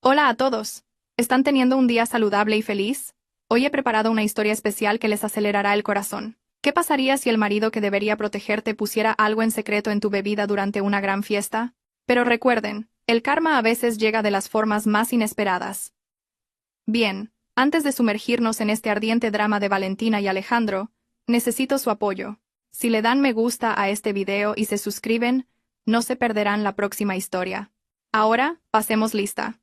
Hola a todos. ¿Están teniendo un día saludable y feliz? Hoy he preparado una historia especial que les acelerará el corazón. ¿Qué pasaría si el marido que debería protegerte pusiera algo en secreto en tu bebida durante una gran fiesta? Pero recuerden, el karma a veces llega de las formas más inesperadas. Bien, antes de sumergirnos en este ardiente drama de Valentina y Alejandro, necesito su apoyo. Si le dan me gusta a este video y se suscriben, no se perderán la próxima historia. Ahora, pasemos lista.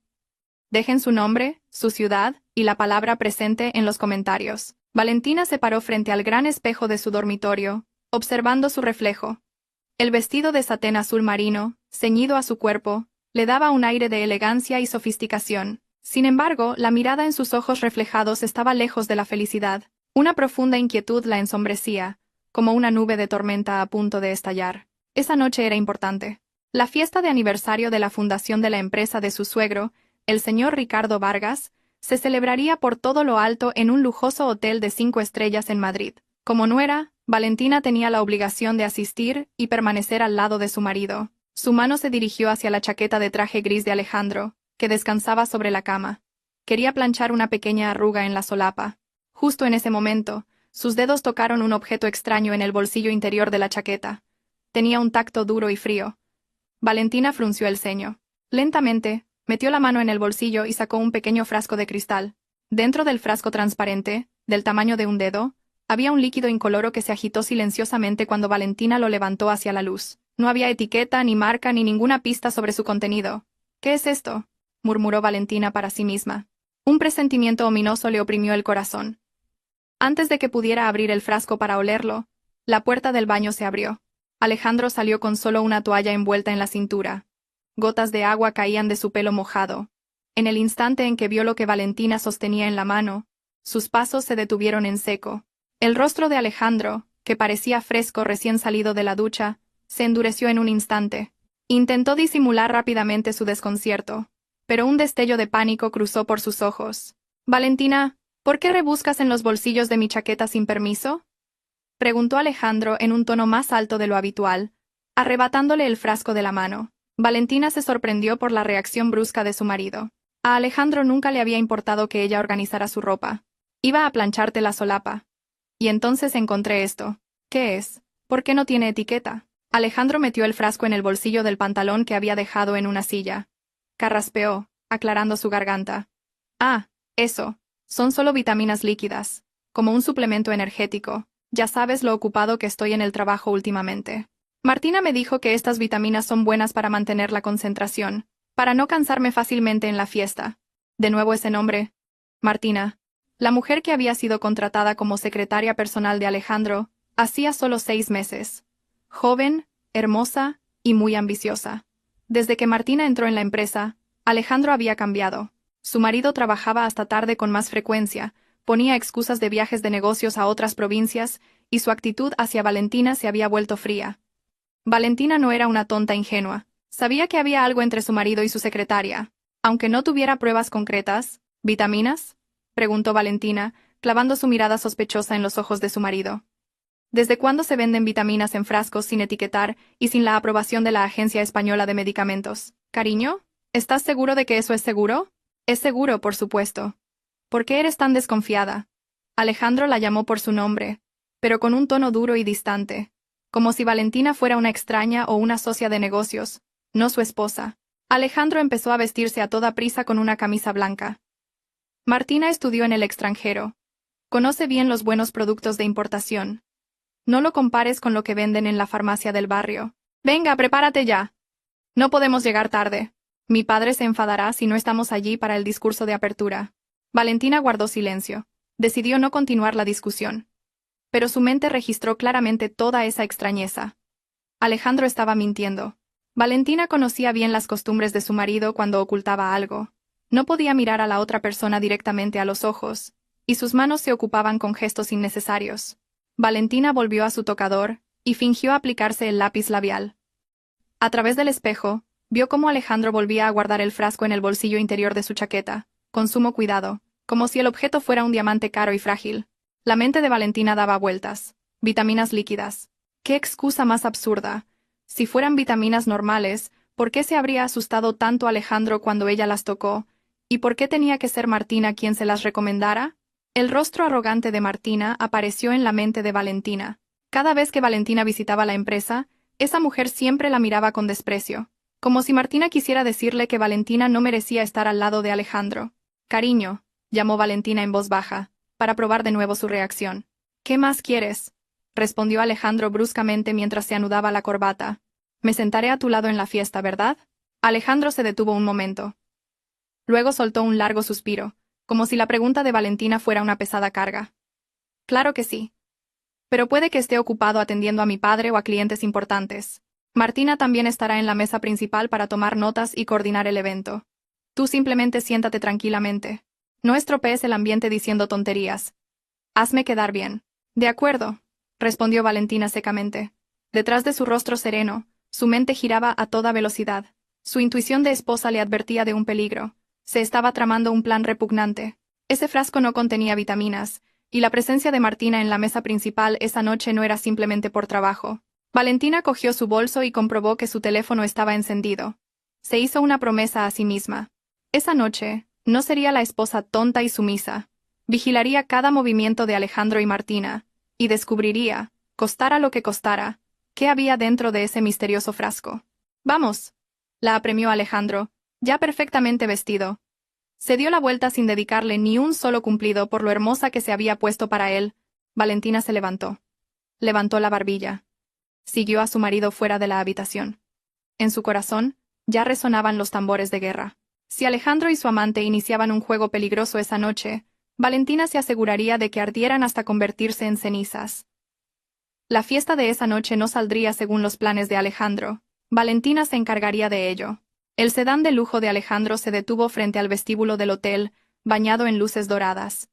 Dejen su nombre, su ciudad y la palabra presente en los comentarios. Valentina se paró frente al gran espejo de su dormitorio, observando su reflejo. El vestido de satén azul marino, ceñido a su cuerpo, le daba un aire de elegancia y sofisticación. Sin embargo, la mirada en sus ojos reflejados estaba lejos de la felicidad. Una profunda inquietud la ensombrecía, como una nube de tormenta a punto de estallar. Esa noche era importante. La fiesta de aniversario de la fundación de la empresa de su suegro, el señor Ricardo Vargas, se celebraría por todo lo alto en un lujoso hotel de 5 estrellas en Madrid. Como nuera, Valentina tenía la obligación de asistir y permanecer al lado de su marido. Su mano se dirigió hacia la chaqueta de traje gris de Alejandro, que descansaba sobre la cama. Quería planchar una pequeña arruga en la solapa. Justo en ese momento, sus dedos tocaron un objeto extraño en el bolsillo interior de la chaqueta. Tenía un tacto duro y frío. Valentina frunció el ceño. Lentamente, metió la mano en el bolsillo y sacó un pequeño frasco de cristal. Dentro del frasco transparente, del tamaño de un dedo, había un líquido incoloro que se agitó silenciosamente cuando Valentina lo levantó hacia la luz. No había etiqueta, ni marca, ni ninguna pista sobre su contenido. ¿Qué es esto?, murmuró Valentina para sí misma. Un presentimiento ominoso le oprimió el corazón. Antes de que pudiera abrir el frasco para olerlo, la puerta del baño se abrió. Alejandro salió con solo una toalla envuelta en la cintura. Gotas de agua caían de su pelo mojado. En el instante en que vio lo que Valentina sostenía en la mano, sus pasos se detuvieron en seco. El rostro de Alejandro, que parecía fresco recién salido de la ducha, se endureció en un instante. Intentó disimular rápidamente su desconcierto, pero un destello de pánico cruzó por sus ojos. «Valentina, ¿por qué rebuscas en los bolsillos de mi chaqueta sin permiso?», preguntó Alejandro en un tono más alto de lo habitual, arrebatándole el frasco de la mano. Valentina se sorprendió por la reacción brusca de su marido. A Alejandro nunca le había importado que ella organizara su ropa. «Iba a plancharte la solapa. Y entonces encontré esto. ¿Qué es? ¿Por qué no tiene etiqueta?». Alejandro metió el frasco en el bolsillo del pantalón que había dejado en una silla. Carraspeó, aclarando su garganta. «Ah, eso. Son solo vitaminas líquidas. Como un suplemento energético. Ya sabes lo ocupado que estoy en el trabajo últimamente. Martina me dijo que estas vitaminas son buenas para mantener la concentración, para no cansarme fácilmente en la fiesta». De nuevo ese nombre. Martina. La mujer que había sido contratada como secretaria personal de Alejandro, hacía solo 6 meses. Joven, hermosa y muy ambiciosa. Desde que Martina entró en la empresa, Alejandro había cambiado. Su marido trabajaba hasta tarde con más frecuencia, ponía excusas de viajes de negocios a otras provincias, y su actitud hacia Valentina se había vuelto fría. Valentina no era una tonta ingenua. Sabía que había algo entre su marido y su secretaria. Aunque no tuviera pruebas concretas. ¿Vitaminas?, preguntó Valentina, clavando su mirada sospechosa en los ojos de su marido. ¿Desde cuándo se venden vitaminas en frascos sin etiquetar y sin la aprobación de la Agencia Española de Medicamentos? Cariño, ¿estás seguro de que eso es seguro? Es seguro, por supuesto. ¿Por qué eres tan desconfiada? Alejandro la llamó por su nombre, pero con un tono duro y distante, como si Valentina fuera una extraña o una socia de negocios, no su esposa. Alejandro empezó a vestirse a toda prisa con una camisa blanca. Martina estudió en el extranjero. Conoce bien los buenos productos de importación. No lo compares con lo que venden en la farmacia del barrio. Venga, prepárate ya. No podemos llegar tarde. Mi padre se enfadará si no estamos allí para el discurso de apertura. Valentina guardó silencio. Decidió no continuar la discusión. Pero su mente registró claramente toda esa extrañeza. Alejandro estaba mintiendo. Valentina conocía bien las costumbres de su marido cuando ocultaba algo. No podía mirar a la otra persona directamente a los ojos, y sus manos se ocupaban con gestos innecesarios. Valentina volvió a su tocador y fingió aplicarse el lápiz labial. A través del espejo, vio cómo Alejandro volvía a guardar el frasco en el bolsillo interior de su chaqueta, con sumo cuidado, como si el objeto fuera un diamante caro y frágil. La mente de Valentina daba vueltas. Vitaminas líquidas. ¡Qué excusa más absurda! Si fueran vitaminas normales, ¿por qué se habría asustado tanto Alejandro cuando ella las tocó, ¿Y por qué tenía que ser Martina quien se las recomendara? El rostro arrogante de Martina apareció en la mente de Valentina. Cada vez que Valentina visitaba la empresa, esa mujer siempre la miraba con desprecio, como si Martina quisiera decirle que Valentina no merecía estar al lado de Alejandro. Cariño, llamó Valentina en voz baja, para probar de nuevo su reacción. ¿Qué más quieres?, respondió Alejandro bruscamente mientras se anudaba la corbata. Me sentaré a tu lado en la fiesta, ¿verdad? Alejandro se detuvo un momento. Luego soltó un largo suspiro, como si la pregunta de Valentina fuera una pesada carga. Claro que sí. Pero puede que esté ocupado atendiendo a mi padre o a clientes importantes. Martina también estará en la mesa principal para tomar notas y coordinar el evento. Tú simplemente siéntate tranquilamente. No estropees el ambiente diciendo tonterías. Hazme quedar bien. De acuerdo, respondió Valentina secamente. Detrás de su rostro sereno, su mente giraba a toda velocidad. Su intuición de esposa le advertía de un peligro. Se estaba tramando un plan repugnante. Ese frasco no contenía vitaminas, y la presencia de Martina en la mesa principal esa noche no era simplemente por trabajo. Valentina cogió su bolso y comprobó que su teléfono estaba encendido. Se hizo una promesa a sí misma. Esa noche, no sería la esposa tonta y sumisa. Vigilaría cada movimiento de Alejandro y Martina, y descubriría, costara lo que costara, qué había dentro de ese misterioso frasco. Vamos, la apremió Alejandro, ya perfectamente vestido. Se dio la vuelta sin dedicarle ni un solo cumplido por lo hermosa que se había puesto para él. Valentina se levantó. Levantó la barbilla. Siguió a su marido fuera de la habitación. En su corazón, ya resonaban los tambores de guerra. Si Alejandro y su amante iniciaban un juego peligroso esa noche, Valentina se aseguraría de que ardieran hasta convertirse en cenizas. La fiesta de esa noche no saldría según los planes de Alejandro. Valentina se encargaría de ello. El sedán de lujo de Alejandro se detuvo frente al vestíbulo del hotel, bañado en luces doradas.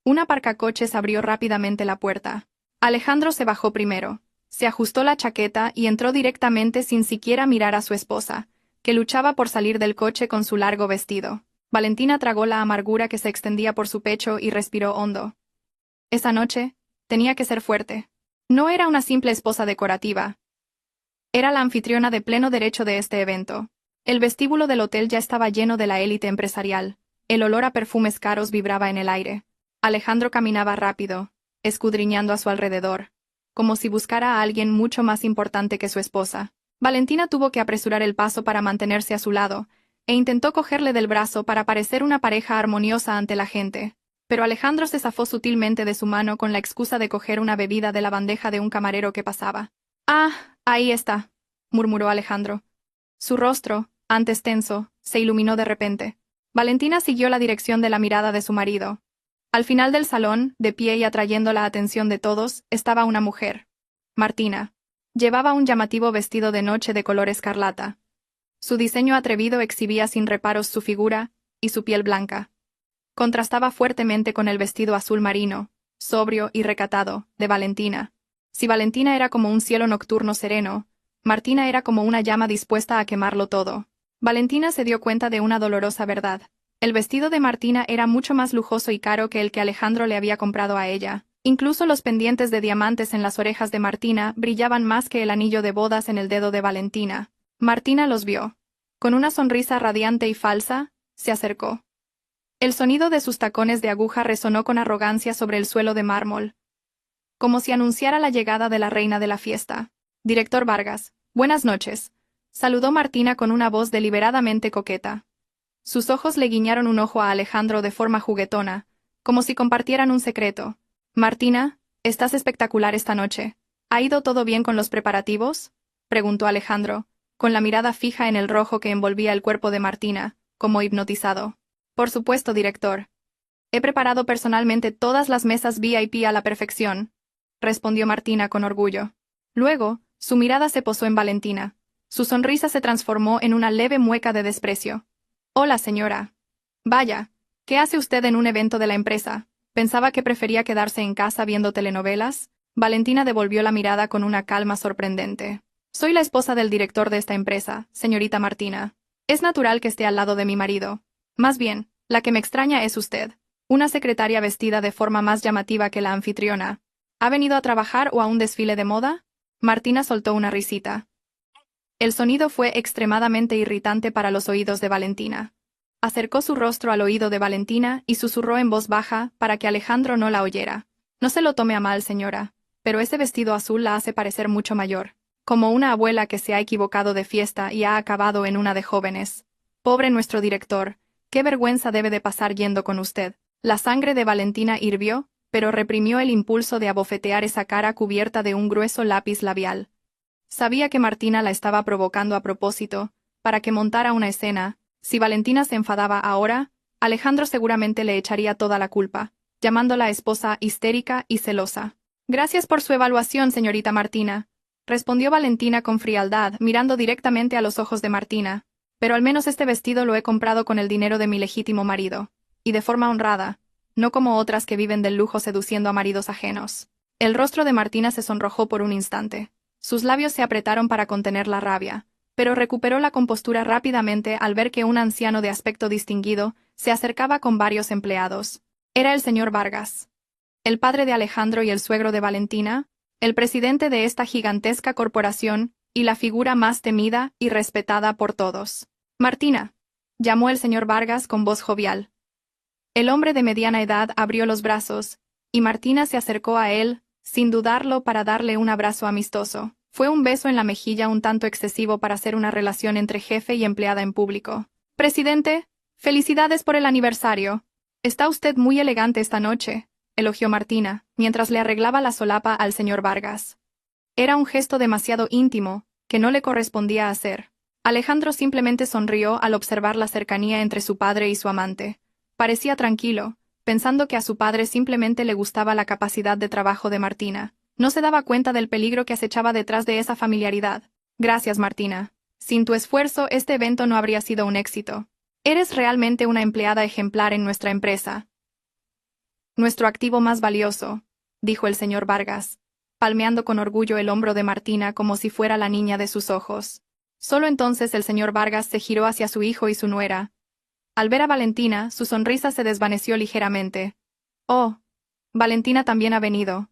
Un aparcacoches abrió rápidamente la puerta. Alejandro se bajó primero, se ajustó la chaqueta y entró directamente sin siquiera mirar a su esposa, que luchaba por salir del coche con su largo vestido. Valentina tragó la amargura que se extendía por su pecho y respiró hondo. Esa noche, tenía que ser fuerte. No era una simple esposa decorativa. Era la anfitriona de pleno derecho de este evento. El vestíbulo del hotel ya estaba lleno de la élite empresarial. El olor a perfumes caros vibraba en el aire. Alejandro caminaba rápido, escudriñando a su alrededor, como si buscara a alguien mucho más importante que su esposa. Valentina tuvo que apresurar el paso para mantenerse a su lado, e intentó cogerle del brazo para parecer una pareja armoniosa ante la gente. Pero Alejandro se zafó sutilmente de su mano con la excusa de coger una bebida de la bandeja de un camarero que pasaba. «Ah, ahí está», murmuró Alejandro. Su rostro, antes tenso, se iluminó de repente. Valentina siguió la dirección de la mirada de su marido. Al final del salón, de pie y atrayendo la atención de todos, estaba una mujer. Martina. Llevaba un llamativo vestido de noche de color escarlata. Su diseño atrevido exhibía sin reparos su figura y su piel blanca. Contrastaba fuertemente con el vestido azul marino, sobrio y recatado, de Valentina. Si Valentina era como un cielo nocturno sereno, Martina era como una llama dispuesta a quemarlo todo. Valentina se dio cuenta de una dolorosa verdad. El vestido de Martina era mucho más lujoso y caro que el que Alejandro le había comprado a ella. Incluso los pendientes de diamantes en las orejas de Martina brillaban más que el anillo de bodas en el dedo de Valentina. Martina los vio. Con una sonrisa radiante y falsa, se acercó. El sonido de sus tacones de aguja resonó con arrogancia sobre el suelo de mármol, como si anunciara la llegada de la reina de la fiesta. «Director Vargas, buenas noches», saludó Martina con una voz deliberadamente coqueta. Sus ojos le guiñaron un ojo a Alejandro de forma juguetona, como si compartieran un secreto. «Martina, estás espectacular esta noche. ¿Ha ido todo bien con los preparativos?», preguntó Alejandro, con la mirada fija en el rojo que envolvía el cuerpo de Martina, como hipnotizado. «Por supuesto, director. He preparado personalmente todas las mesas VIP a la perfección», respondió Martina con orgullo. Luego, su mirada se posó en Valentina. Su sonrisa se transformó en una leve mueca de desprecio. «Hola, señora. Vaya, ¿qué hace usted en un evento de la empresa? ¿Pensaba que prefería quedarse en casa viendo telenovelas?». Valentina devolvió la mirada con una calma sorprendente. «Soy la esposa del director de esta empresa, señorita Martina. Es natural que esté al lado de mi marido. Más bien, la que me extraña es usted, una secretaria vestida de forma más llamativa que la anfitriona. ¿Ha venido a trabajar o a un desfile de moda?». Martina soltó una risita. El sonido fue extremadamente irritante para los oídos de Valentina. Acercó su rostro al oído de Valentina y susurró en voz baja para que Alejandro no la oyera. No se lo tome a mal, señora, pero ese vestido azul la hace parecer mucho mayor. Como una abuela que se ha equivocado de fiesta y ha acabado en una de jóvenes. Pobre nuestro director, qué vergüenza debe de pasar yendo con usted. La sangre de Valentina hirvió, pero reprimió el impulso de abofetear esa cara cubierta de un grueso lápiz labial. Sabía que Martina la estaba provocando a propósito, para que montara una escena. Si Valentina se enfadaba ahora, Alejandro seguramente le echaría toda la culpa, llamándola esposa histérica y celosa. Gracias por su evaluación, señorita Martina, respondió Valentina con frialdad, mirando directamente a los ojos de Martina. Pero al menos este vestido lo he comprado con el dinero de mi legítimo marido, y de forma honrada, no como otras que viven del lujo seduciendo a maridos ajenos. El rostro de Martina se sonrojó por un instante. Sus labios se apretaron para contener la rabia, pero recuperó la compostura rápidamente al ver que un anciano de aspecto distinguido se acercaba con varios empleados. Era el señor Vargas, el padre de Alejandro y el suegro de Valentina, el presidente de esta gigantesca corporación y la figura más temida y respetada por todos. Martina, llamó el señor Vargas con voz jovial. El hombre de mediana edad abrió los brazos, y Martina se acercó a él, sin dudarlo, para darle un abrazo amistoso. Fue un beso en la mejilla un tanto excesivo para ser una relación entre jefe y empleada en público. Presidente, felicidades por el aniversario. Está usted muy elegante esta noche, elogió Martina, mientras le arreglaba la solapa al señor Vargas. Era un gesto demasiado íntimo, que no le correspondía hacer. Alejandro simplemente sonrió al observar la cercanía entre su padre y su amante. Parecía tranquilo, pensando que a su padre simplemente le gustaba la capacidad de trabajo de Martina. No se daba cuenta del peligro que acechaba detrás de esa familiaridad. Gracias, Martina. Sin tu esfuerzo, este evento no habría sido un éxito. Eres realmente una empleada ejemplar en nuestra empresa. Nuestro activo más valioso, dijo el señor Vargas, palmeando con orgullo el hombro de Martina como si fuera la niña de sus ojos. Solo entonces el señor Vargas se giró hacia su hijo y su nuera. Al ver a Valentina, su sonrisa se desvaneció ligeramente. Oh, Valentina también ha venido.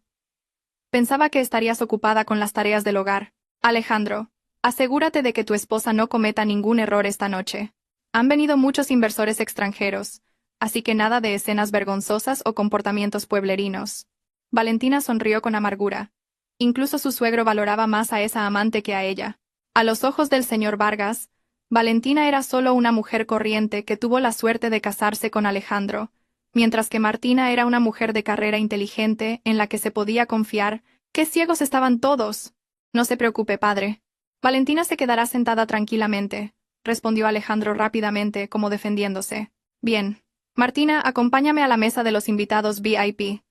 Pensaba que estarías ocupada con las tareas del hogar. Alejandro, asegúrate de que tu esposa no cometa ningún error esta noche. Han venido muchos inversores extranjeros, así que nada de escenas vergonzosas o comportamientos pueblerinos. Valentina sonrió con amargura. Incluso su suegro valoraba más a esa amante que a ella. A los ojos del señor Vargas, Valentina era solo una mujer corriente que tuvo la suerte de casarse con Alejandro, mientras que Martina era una mujer de carrera inteligente en la que se podía confiar. ¡Qué ciegos estaban todos! No se preocupe, padre. Valentina se quedará sentada tranquilamente, respondió Alejandro rápidamente, como defendiéndose. Bien. Martina, acompáñame a la mesa de los invitados VIP.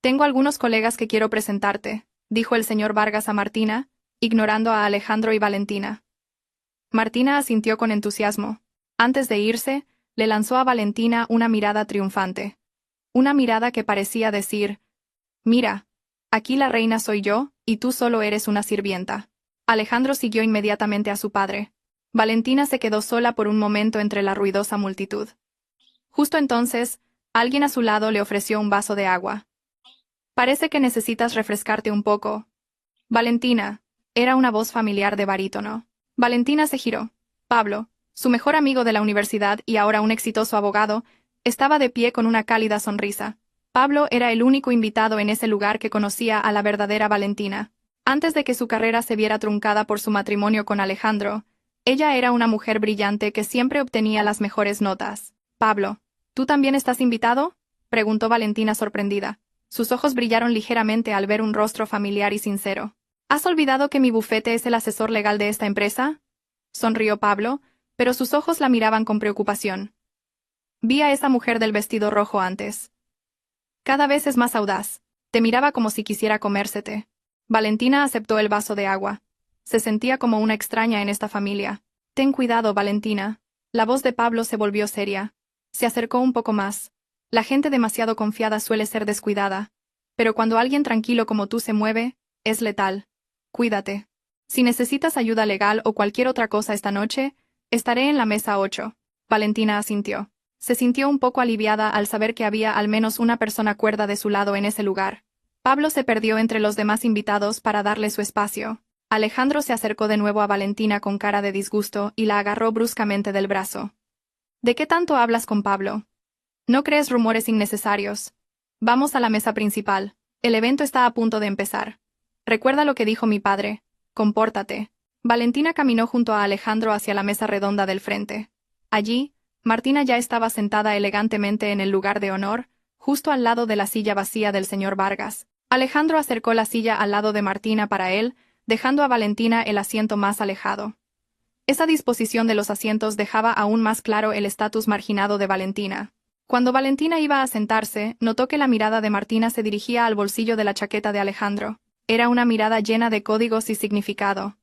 Tengo algunos colegas que quiero presentarte, dijo el señor Vargas a Martina, ignorando a Alejandro y Valentina. Martina asintió con entusiasmo. Antes de irse, le lanzó a Valentina una mirada triunfante. Una mirada que parecía decir: «Mira, aquí la reina soy yo, y tú solo eres una sirvienta». Alejandro siguió inmediatamente a su padre. Valentina se quedó sola por un momento entre la ruidosa multitud. Justo entonces, alguien a su lado le ofreció un vaso de agua. «Parece que necesitas refrescarte un poco». «Valentina», era una voz familiar de barítono. Valentina se giró. Pablo, su mejor amigo de la universidad y ahora un exitoso abogado, estaba de pie con una cálida sonrisa. Pablo era el único invitado en ese lugar que conocía a la verdadera Valentina. Antes de que su carrera se viera truncada por su matrimonio con Alejandro, ella era una mujer brillante que siempre obtenía las mejores notas. «Pablo, ¿tú también estás invitado?», preguntó Valentina sorprendida. Sus ojos brillaron ligeramente al ver un rostro familiar y sincero. «¿Has olvidado que mi bufete es el asesor legal de esta empresa?», sonrió Pablo, pero sus ojos la miraban con preocupación. «Vi a esa mujer del vestido rojo antes. Cada vez es más audaz. Te miraba como si quisiera comérsete». Valentina aceptó el vaso de agua. Se sentía como una extraña en esta familia. «Ten cuidado, Valentina». La voz de Pablo se volvió seria. Se acercó un poco más. «La gente demasiado confiada suele ser descuidada. Pero cuando alguien tranquilo como tú se mueve, es letal. Cuídate. Si necesitas ayuda legal o cualquier otra cosa esta noche, estaré en la mesa 8. Valentina asintió. Se sintió un poco aliviada al saber que había al menos una persona cuerda de su lado en ese lugar. Pablo se perdió entre los demás invitados para darle su espacio. Alejandro se acercó de nuevo a Valentina con cara de disgusto y la agarró bruscamente del brazo. ¿De qué tanto hablas con Pablo? No crees rumores innecesarios. Vamos a la mesa principal. El evento está a punto de empezar. Recuerda lo que dijo mi padre. Compórtate. Valentina caminó junto a Alejandro hacia la mesa redonda del frente. Allí, Martina ya estaba sentada elegantemente en el lugar de honor, justo al lado de la silla vacía del señor Vargas. Alejandro acercó la silla al lado de Martina para él, dejando a Valentina el asiento más alejado. Esa disposición de los asientos dejaba aún más claro el estatus marginado de Valentina. Cuando Valentina iba a sentarse, notó que la mirada de Martina se dirigía al bolsillo de la chaqueta de Alejandro. Era una mirada llena de códigos y significado.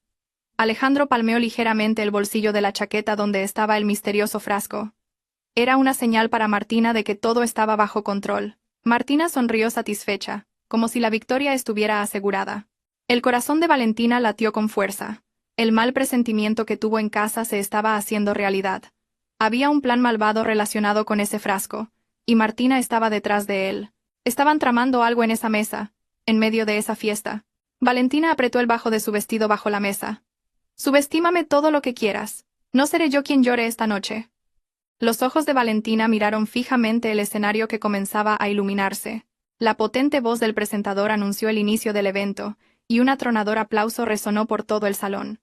Alejandro palmeó ligeramente el bolsillo de la chaqueta donde estaba el misterioso frasco. Era una señal para Martina de que todo estaba bajo control. Martina sonrió satisfecha, como si la victoria estuviera asegurada. El corazón de Valentina latió con fuerza. El mal presentimiento que tuvo en casa se estaba haciendo realidad. Había un plan malvado relacionado con ese frasco, y Martina estaba detrás de él. Estaban tramando algo en esa mesa, en medio de esa fiesta. Valentina apretó el bajo de su vestido bajo la mesa. Subestímame todo lo que quieras. No seré yo quien llore esta noche. Los ojos de Valentina miraron fijamente el escenario que comenzaba a iluminarse. La potente voz del presentador anunció el inicio del evento, y un atronador aplauso resonó por todo el salón.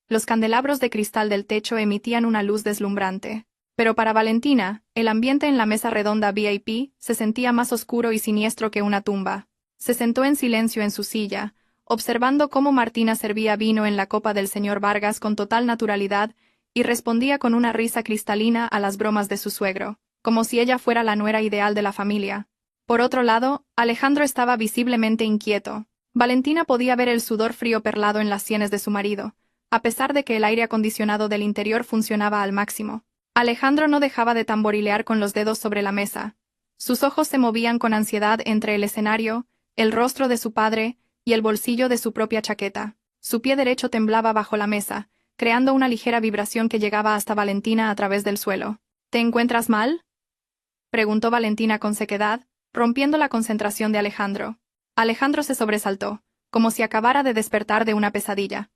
Los candelabros de cristal del techo emitían una luz deslumbrante. Pero para Valentina, el ambiente en la mesa redonda VIP se sentía más oscuro y siniestro que una tumba. Se sentó en silencio en su silla, observando cómo Martina servía vino en la copa del señor Vargas con total naturalidad y respondía con una risa cristalina a las bromas de su suegro, como si ella fuera la nuera ideal de la familia. Por otro lado, Alejandro estaba visiblemente inquieto. Valentina podía ver el sudor frío perlado en las sienes de su marido, a pesar de que el aire acondicionado del interior funcionaba al máximo. Alejandro no dejaba de tamborilear con los dedos sobre la mesa. Sus ojos se movían con ansiedad entre el escenario, el rostro de su padre y el bolsillo de su propia chaqueta. Su pie derecho temblaba bajo la mesa, creando una ligera vibración que llegaba hasta Valentina a través del suelo. ¿Te encuentras mal?, preguntó Valentina con sequedad, rompiendo la concentración de Alejandro. Alejandro se sobresaltó, como si acabara de despertar de una pesadilla.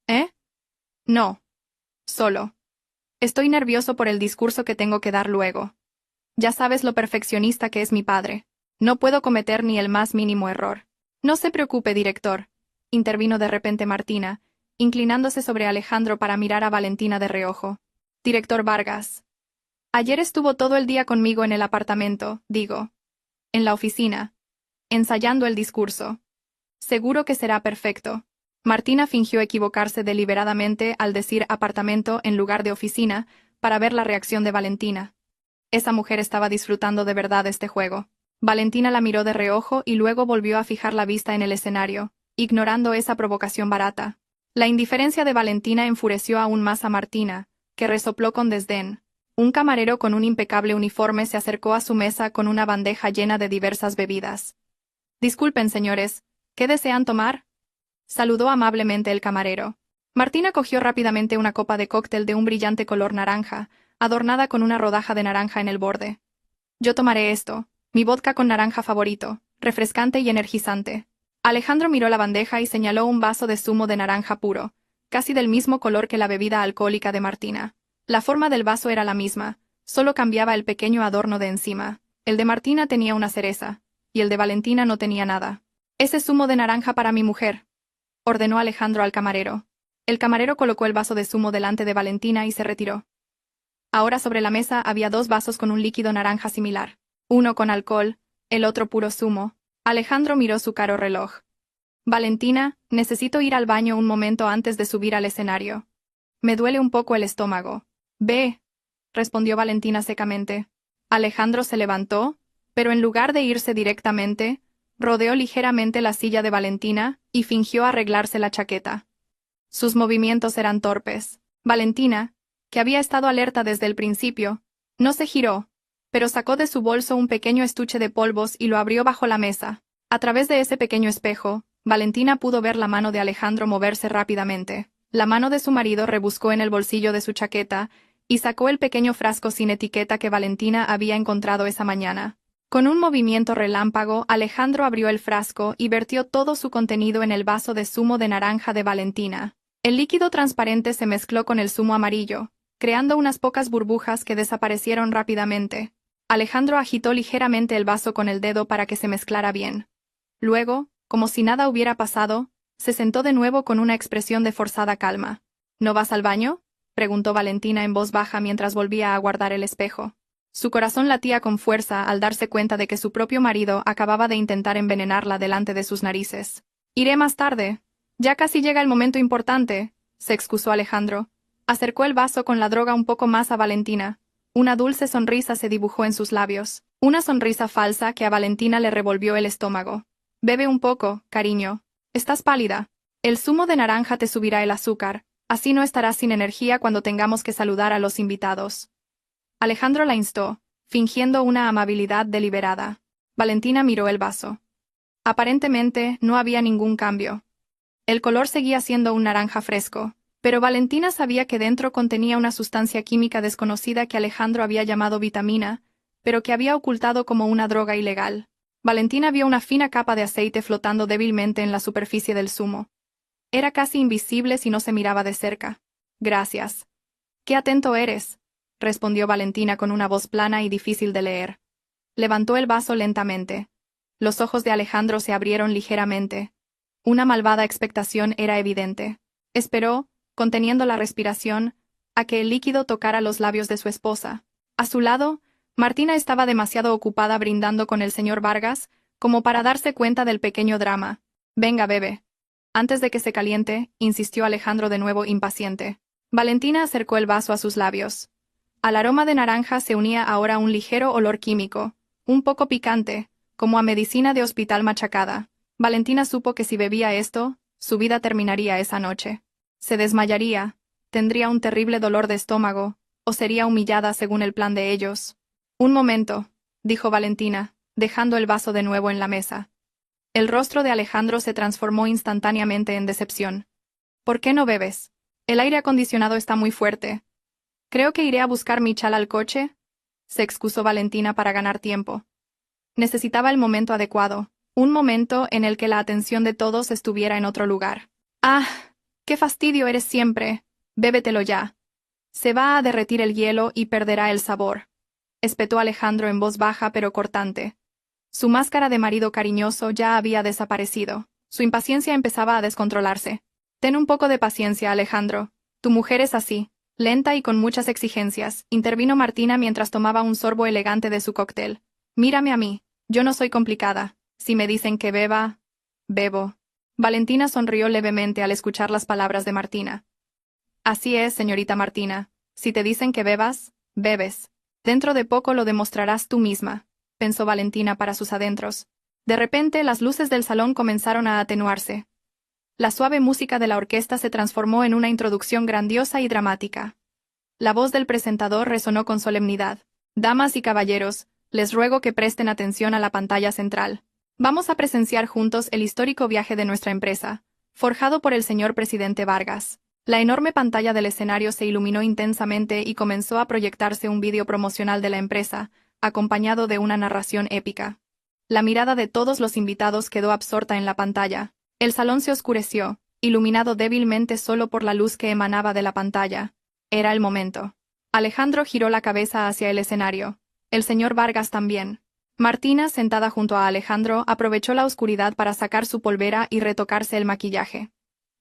¿Eh? No. Solo. Estoy nervioso por el discurso que tengo que dar luego. Ya sabes lo perfeccionista que es mi padre. No puedo cometer ni el más mínimo error. No se preocupe, director, intervino de repente Martina, inclinándose sobre Alejandro para mirar a Valentina de reojo. Director Vargas. Ayer estuvo todo el día conmigo en el apartamento, digo. En la oficina. Ensayando el discurso. Seguro que será perfecto. Martina fingió equivocarse deliberadamente al decir apartamento en lugar de oficina, para ver la reacción de Valentina. Esa mujer estaba disfrutando de verdad este juego. Valentina la miró de reojo y luego volvió a fijar la vista en el escenario, ignorando esa provocación barata. La indiferencia de Valentina enfureció aún más a Martina, que resopló con desdén. Un camarero con un impecable uniforme se acercó a su mesa con una bandeja llena de diversas bebidas. Disculpen, señores, ¿qué desean tomar?, saludó amablemente el camarero. Martina cogió rápidamente una copa de cóctel de un brillante color naranja, adornada con una rodaja de naranja en el borde. Yo tomaré esto, mi vodka con naranja favorito, refrescante y energizante. Alejandro miró la bandeja y señaló un vaso de zumo de naranja puro, casi del mismo color que la bebida alcohólica de Martina. La forma del vaso era la misma, solo cambiaba el pequeño adorno de encima. El de Martina tenía una cereza, y el de Valentina no tenía nada. Ese zumo de naranja para mi mujer, ordenó Alejandro al camarero. El camarero colocó el vaso de zumo delante de Valentina y se retiró. Ahora sobre la mesa había dos vasos con un líquido naranja similar, uno con alcohol, el otro puro zumo. Alejandro miró su caro reloj. Valentina, necesito ir al baño un momento antes de subir al escenario. Me duele un poco el estómago. Ve, respondió Valentina secamente. Alejandro se levantó, pero en lugar de irse directamente, rodeó ligeramente la silla de Valentina y fingió arreglarse la chaqueta. Sus movimientos eran torpes. Valentina, que había estado alerta desde el principio, no se giró, pero sacó de su bolso un pequeño estuche de polvos y lo abrió bajo la mesa. A través de ese pequeño espejo, Valentina pudo ver la mano de Alejandro moverse rápidamente. La mano de su marido rebuscó en el bolsillo de su chaqueta y sacó el pequeño frasco sin etiqueta que Valentina había encontrado esa mañana. Con un movimiento relámpago, Alejandro abrió el frasco y vertió todo su contenido en el vaso de zumo de naranja de Valentina. El líquido transparente se mezcló con el zumo amarillo, creando unas pocas burbujas que desaparecieron rápidamente. Alejandro agitó ligeramente el vaso con el dedo para que se mezclara bien. Luego, como si nada hubiera pasado, se sentó de nuevo con una expresión de forzada calma. ¿No vas al baño?, preguntó Valentina en voz baja mientras volvía a guardar el espejo. Su corazón latía con fuerza al darse cuenta de que su propio marido acababa de intentar envenenarla delante de sus narices. «Iré más tarde. Ya casi llega el momento importante», se excusó Alejandro. Acercó el vaso con la droga un poco más a Valentina. Una dulce sonrisa se dibujó en sus labios. Una sonrisa falsa que a Valentina le revolvió el estómago. «Bebe un poco, cariño. Estás pálida. El zumo de naranja te subirá el azúcar. Así no estarás sin energía cuando tengamos que saludar a los invitados». Alejandro la instó, fingiendo una amabilidad deliberada. Valentina miró el vaso. Aparentemente, no había ningún cambio. El color seguía siendo un naranja fresco, pero Valentina sabía que dentro contenía una sustancia química desconocida que Alejandro había llamado vitamina, pero que había ocultado como una droga ilegal. Valentina vio una fina capa de aceite flotando débilmente en la superficie del zumo. Era casi invisible si no se miraba de cerca. «Gracias. Qué atento eres», respondió Valentina con una voz plana y difícil de leer. Levantó el vaso lentamente. Los ojos de Alejandro se abrieron ligeramente. Una malvada expectación era evidente. Esperó, conteniendo la respiración, a que el líquido tocara los labios de su esposa. A su lado, Martina estaba demasiado ocupada brindando con el señor Vargas como para darse cuenta del pequeño drama. «Venga, bebe». Antes de que se caliente, insistió Alejandro de nuevo impaciente. Valentina acercó el vaso a sus labios. Al aroma de naranja se unía ahora un ligero olor químico, un poco picante, como a medicina de hospital machacada. Valentina supo que si bebía esto, su vida terminaría esa noche. Se desmayaría, tendría un terrible dolor de estómago, o sería humillada según el plan de ellos. «Un momento», dijo Valentina, dejando el vaso de nuevo en la mesa. El rostro de Alejandro se transformó instantáneamente en decepción. «¿Por qué no bebes? El aire acondicionado está muy fuerte». «Creo que iré a buscar mi chal al coche», se excusó Valentina para ganar tiempo. Necesitaba el momento adecuado, un momento en el que la atención de todos estuviera en otro lugar. «¡Ah! ¡Qué fastidio eres siempre! Bébetelo ya. Se va a derretir el hielo y perderá el sabor», espetó Alejandro en voz baja pero cortante. Su máscara de marido cariñoso ya había desaparecido. Su impaciencia empezaba a descontrolarse. «Ten un poco de paciencia, Alejandro. Tu mujer es así, lenta y con muchas exigencias», intervino Martina mientras tomaba un sorbo elegante de su cóctel. «Mírame a mí. Yo no soy complicada. Si me dicen que beba, bebo». Valentina sonrió levemente al escuchar las palabras de Martina. «Así es, señorita Martina. Si te dicen que bebas, bebes. Dentro de poco lo demostrarás tú misma», pensó Valentina para sus adentros. De repente las luces del salón comenzaron a atenuarse. La suave música de la orquesta se transformó en una introducción grandiosa y dramática. La voz del presentador resonó con solemnidad. «Damas y caballeros, les ruego que presten atención a la pantalla central. Vamos a presenciar juntos el histórico viaje de nuestra empresa, forjado por el señor presidente Vargas». La enorme pantalla del escenario se iluminó intensamente y comenzó a proyectarse un vídeo promocional de la empresa, acompañado de una narración épica. La mirada de todos los invitados quedó absorta en la pantalla. El salón se oscureció, iluminado débilmente solo por la luz que emanaba de la pantalla. Era el momento. Alejandro giró la cabeza hacia el escenario. El señor Vargas también. Martina, sentada junto a Alejandro, aprovechó la oscuridad para sacar su polvera y retocarse el maquillaje.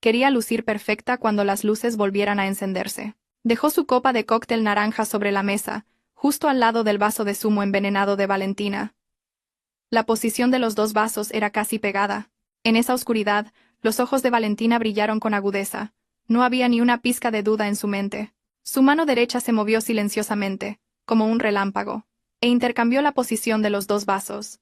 Quería lucir perfecta cuando las luces volvieran a encenderse. Dejó su copa de cóctel naranja sobre la mesa, justo al lado del vaso de zumo envenenado de Valentina. La posición de los dos vasos era casi pegada. En esa oscuridad, los ojos de Valentina brillaron con agudeza. No había ni una pizca de duda en su mente. Su mano derecha se movió silenciosamente, como un relámpago, e intercambió la posición de los dos vasos.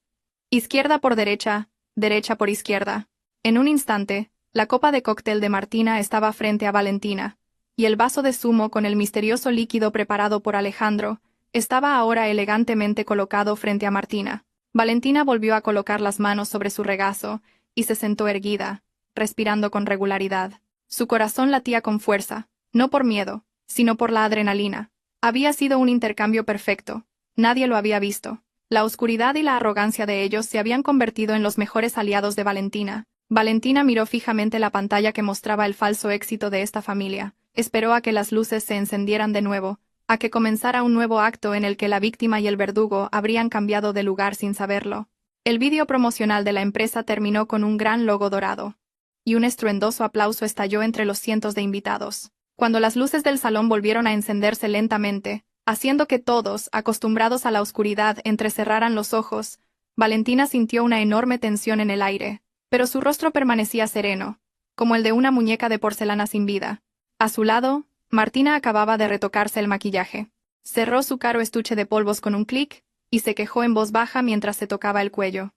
Izquierda por derecha, derecha por izquierda. En un instante, la copa de cóctel de Martina estaba frente a Valentina, y el vaso de zumo con el misterioso líquido preparado por Alejandro estaba ahora elegantemente colocado frente a Martina. Valentina volvió a colocar las manos sobre su regazo y se sentó erguida, respirando con regularidad. Su corazón latía con fuerza, no por miedo, sino por la adrenalina. Había sido un intercambio perfecto. Nadie lo había visto. La oscuridad y la arrogancia de ellos se habían convertido en los mejores aliados de Valentina. Valentina miró fijamente la pantalla que mostraba el falso éxito de esta familia, Esperó a que las luces se encendieran de nuevo, a que comenzara un nuevo acto en el que la víctima y el verdugo habrían cambiado de lugar sin saberlo. El vídeo promocional de la empresa terminó con un gran logo dorado. Y un estruendoso aplauso estalló entre los cientos de invitados. Cuando las luces del salón volvieron a encenderse lentamente, haciendo que todos, acostumbrados a la oscuridad, entrecerraran los ojos, Valentina sintió una enorme tensión en el aire, pero su rostro permanecía sereno, como el de una muñeca de porcelana sin vida. A su lado, Martina acababa de retocarse el maquillaje. Cerró su caro estuche de polvos con un clic, y se quejó en voz baja mientras se tocaba el cuello.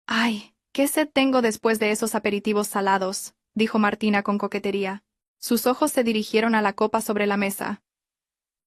«Ay, qué sed tengo después de esos aperitivos salados», dijo Martina con coquetería. Sus ojos se dirigieron a la copa sobre la mesa.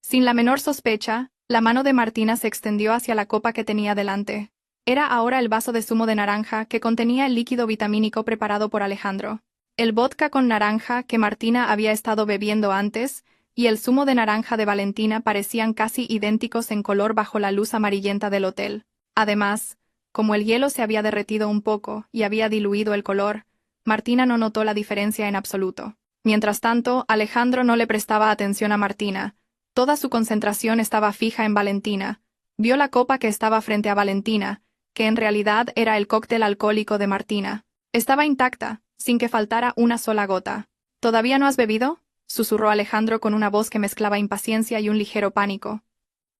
Sin la menor sospecha, la mano de Martina se extendió hacia la copa que tenía delante. Era ahora el vaso de zumo de naranja que contenía el líquido vitamínico preparado por Alejandro. El vodka con naranja que Martina había estado bebiendo antes y el zumo de naranja de Valentina parecían casi idénticos en color bajo la luz amarillenta del hotel. Además, como el hielo se había derretido un poco y había diluido el color, Martina no notó la diferencia en absoluto. Mientras tanto, Alejandro no le prestaba atención a Martina. Toda su concentración estaba fija en Valentina. Vio la copa que estaba frente a Valentina, que en realidad era el cóctel alcohólico de Martina. Estaba intacta, sin que faltara una sola gota. ¿Todavía no has bebido?, susurró Alejandro con una voz que mezclaba impaciencia y un ligero pánico.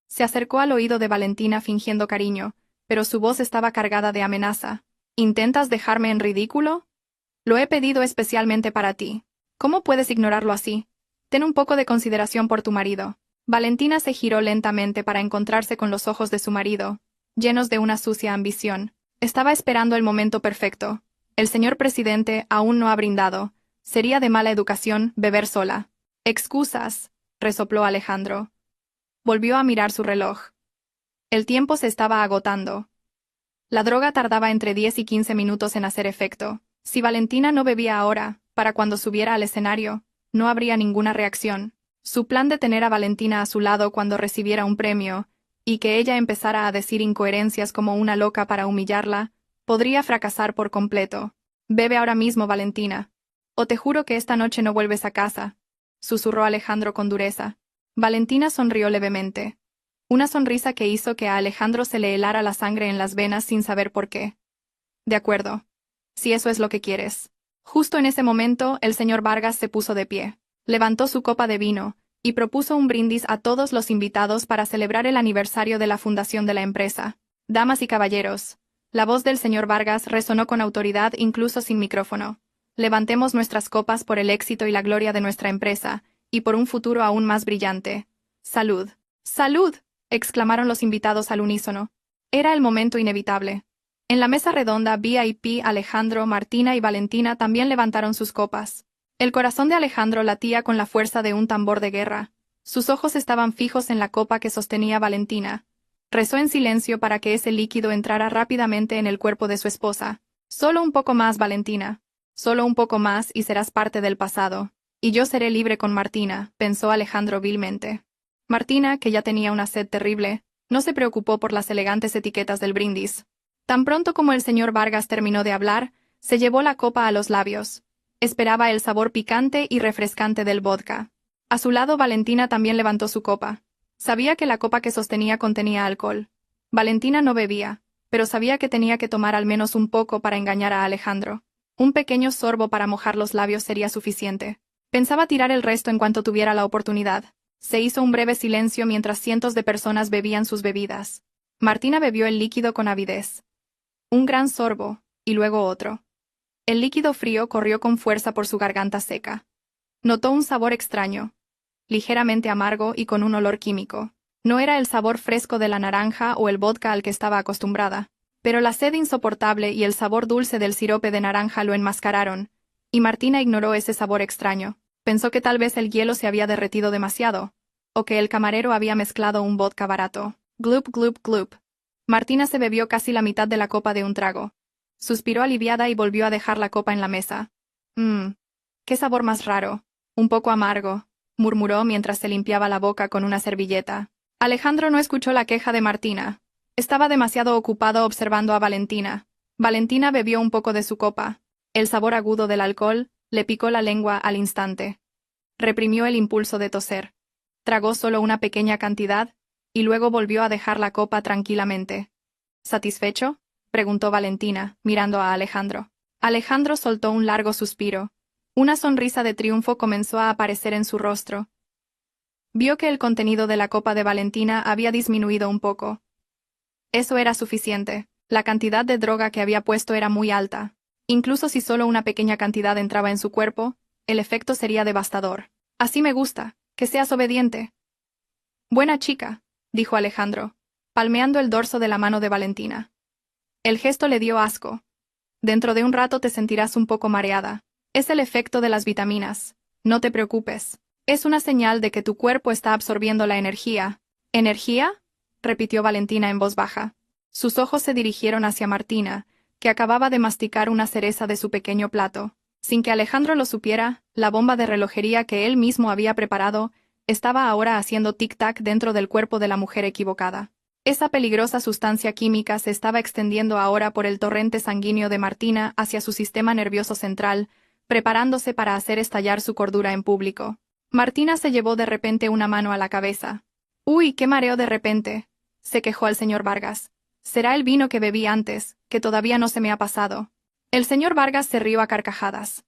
Se acercó al oído de Valentina fingiendo cariño, pero su voz estaba cargada de amenaza. ¿Intentas dejarme en ridículo? Lo he pedido especialmente para ti. ¿Cómo puedes ignorarlo así? Ten un poco de consideración por tu marido. Valentina se giró lentamente para encontrarse con los ojos de su marido, llenos de una sucia ambición. Estaba esperando el momento perfecto. El señor presidente aún no ha brindado. Sería de mala educación beber sola. Excusas, resopló Alejandro. Volvió a mirar su reloj. El tiempo se estaba agotando. La droga tardaba entre 10 y 15 minutos en hacer efecto. Si Valentina no bebía ahora, para cuando subiera al escenario, no habría ninguna reacción. Su plan de tener a Valentina a su lado cuando recibiera un premio, y que ella empezara a decir incoherencias como una loca para humillarla, podría fracasar por completo. Bebe ahora mismo, Valentina. O te juro que esta noche no vuelves a casa, susurró Alejandro con dureza. Valentina sonrió levemente. Una sonrisa que hizo que a Alejandro se le helara la sangre en las venas sin saber por qué. De acuerdo. Si eso es lo que quieres. Justo en ese momento, el señor Vargas se puso de pie. Levantó su copa de vino, y propuso un brindis a todos los invitados para celebrar el aniversario de la fundación de la empresa. Damas y caballeros, la voz del señor Vargas resonó con autoridad incluso sin micrófono. Levantemos nuestras copas por el éxito y la gloria de nuestra empresa, y por un futuro aún más brillante. ¡Salud! ¡Salud!, exclamaron los invitados al unísono. Era el momento inevitable. En la mesa redonda VIP, Alejandro, Martina y Valentina también levantaron sus copas. El corazón de Alejandro latía con la fuerza de un tambor de guerra. Sus ojos estaban fijos en la copa que sostenía Valentina. Rezó en silencio para que ese líquido entrara rápidamente en el cuerpo de su esposa. Solo un poco más, Valentina. Solo un poco más y serás parte del pasado. Y yo seré libre con Martina, pensó Alejandro vilmente. Martina, que ya tenía una sed terrible, no se preocupó por las elegantes etiquetas del brindis. Tan pronto como el señor Vargas terminó de hablar, se llevó la copa a los labios. Esperaba el sabor picante y refrescante del vodka. A su lado Valentina también levantó su copa. Sabía que la copa que sostenía contenía alcohol. Valentina no bebía, pero sabía que tenía que tomar al menos un poco para engañar a Alejandro. Un pequeño sorbo para mojar los labios sería suficiente. Pensaba tirar el resto en cuanto tuviera la oportunidad. Se hizo un breve silencio mientras cientos de personas bebían sus bebidas. Martina bebió el líquido con avidez. Un gran sorbo, y luego otro. El líquido frío corrió con fuerza por su garganta seca. Notó un sabor extraño, ligeramente amargo y con un olor químico. No era el sabor fresco de la naranja o el vodka al que estaba acostumbrada, pero la sed insoportable y el sabor dulce del sirope de naranja lo enmascararon, y Martina ignoró ese sabor extraño. Pensó que tal vez el hielo se había derretido demasiado, o que el camarero había mezclado un vodka barato. Glup, glup, glup. Martina se bebió casi la mitad de la copa de un trago. Suspiró aliviada y volvió a dejar la copa en la mesa. Qué sabor más raro. Un poco amargo, murmuró mientras se limpiaba la boca con una servilleta. Alejandro no escuchó la queja de Martina. Estaba demasiado ocupado observando a Valentina. Valentina bebió un poco de su copa. El sabor agudo del alcohol le picó la lengua al instante. Reprimió el impulso de toser. Tragó solo una pequeña cantidad, y luego volvió a dejar la copa tranquilamente. ¿Satisfecho?, preguntó Valentina, mirando a Alejandro. Alejandro soltó un largo suspiro. Una sonrisa de triunfo comenzó a aparecer en su rostro. Vio que el contenido de la copa de Valentina había disminuido un poco. Eso era suficiente. La cantidad de droga que había puesto era muy alta. Incluso si solo una pequeña cantidad entraba en su cuerpo, el efecto sería devastador. Así me gusta, que seas obediente. Buena chica, dijo Alejandro, palmeando el dorso de la mano de Valentina. El gesto le dio asco. Dentro de un rato te sentirás un poco mareada. Es el efecto de las vitaminas. No te preocupes. Es una señal de que tu cuerpo está absorbiendo la energía. ¿Energía?, repitió Valentina en voz baja. Sus ojos se dirigieron hacia Martina, que acababa de masticar una cereza de su pequeño plato. Sin que Alejandro lo supiera, la bomba de relojería que él mismo había preparado estaba ahora haciendo tic-tac dentro del cuerpo de la mujer equivocada. Esa peligrosa sustancia química se estaba extendiendo ahora por el torrente sanguíneo de Martina hacia su sistema nervioso central, preparándose para hacer estallar su cordura en público. Martina se llevó de repente una mano a la cabeza. «¡Uy, qué mareo de repente!», se quejó el señor Vargas. «Será el vino que bebí antes, que todavía no se me ha pasado». El señor Vargas se rió a carcajadas.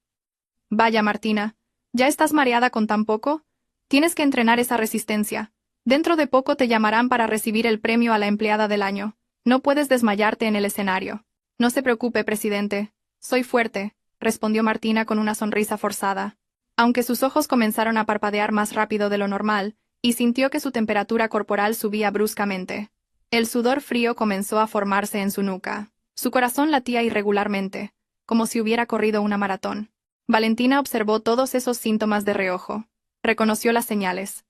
«Vaya, Martina, ¿ya estás mareada con tan poco? Tienes que entrenar esa resistencia. Dentro de poco te llamarán para recibir el premio a la empleada del año. No puedes desmayarte en el escenario». «No se preocupe, presidente. Soy fuerte», respondió Martina con una sonrisa forzada. Aunque sus ojos comenzaron a parpadear más rápido de lo normal, y sintió que su temperatura corporal subía bruscamente. El sudor frío comenzó a formarse en su nuca. Su corazón latía irregularmente, como si hubiera corrido una maratón. Valentina observó todos esos síntomas de reojo. Reconoció las señales.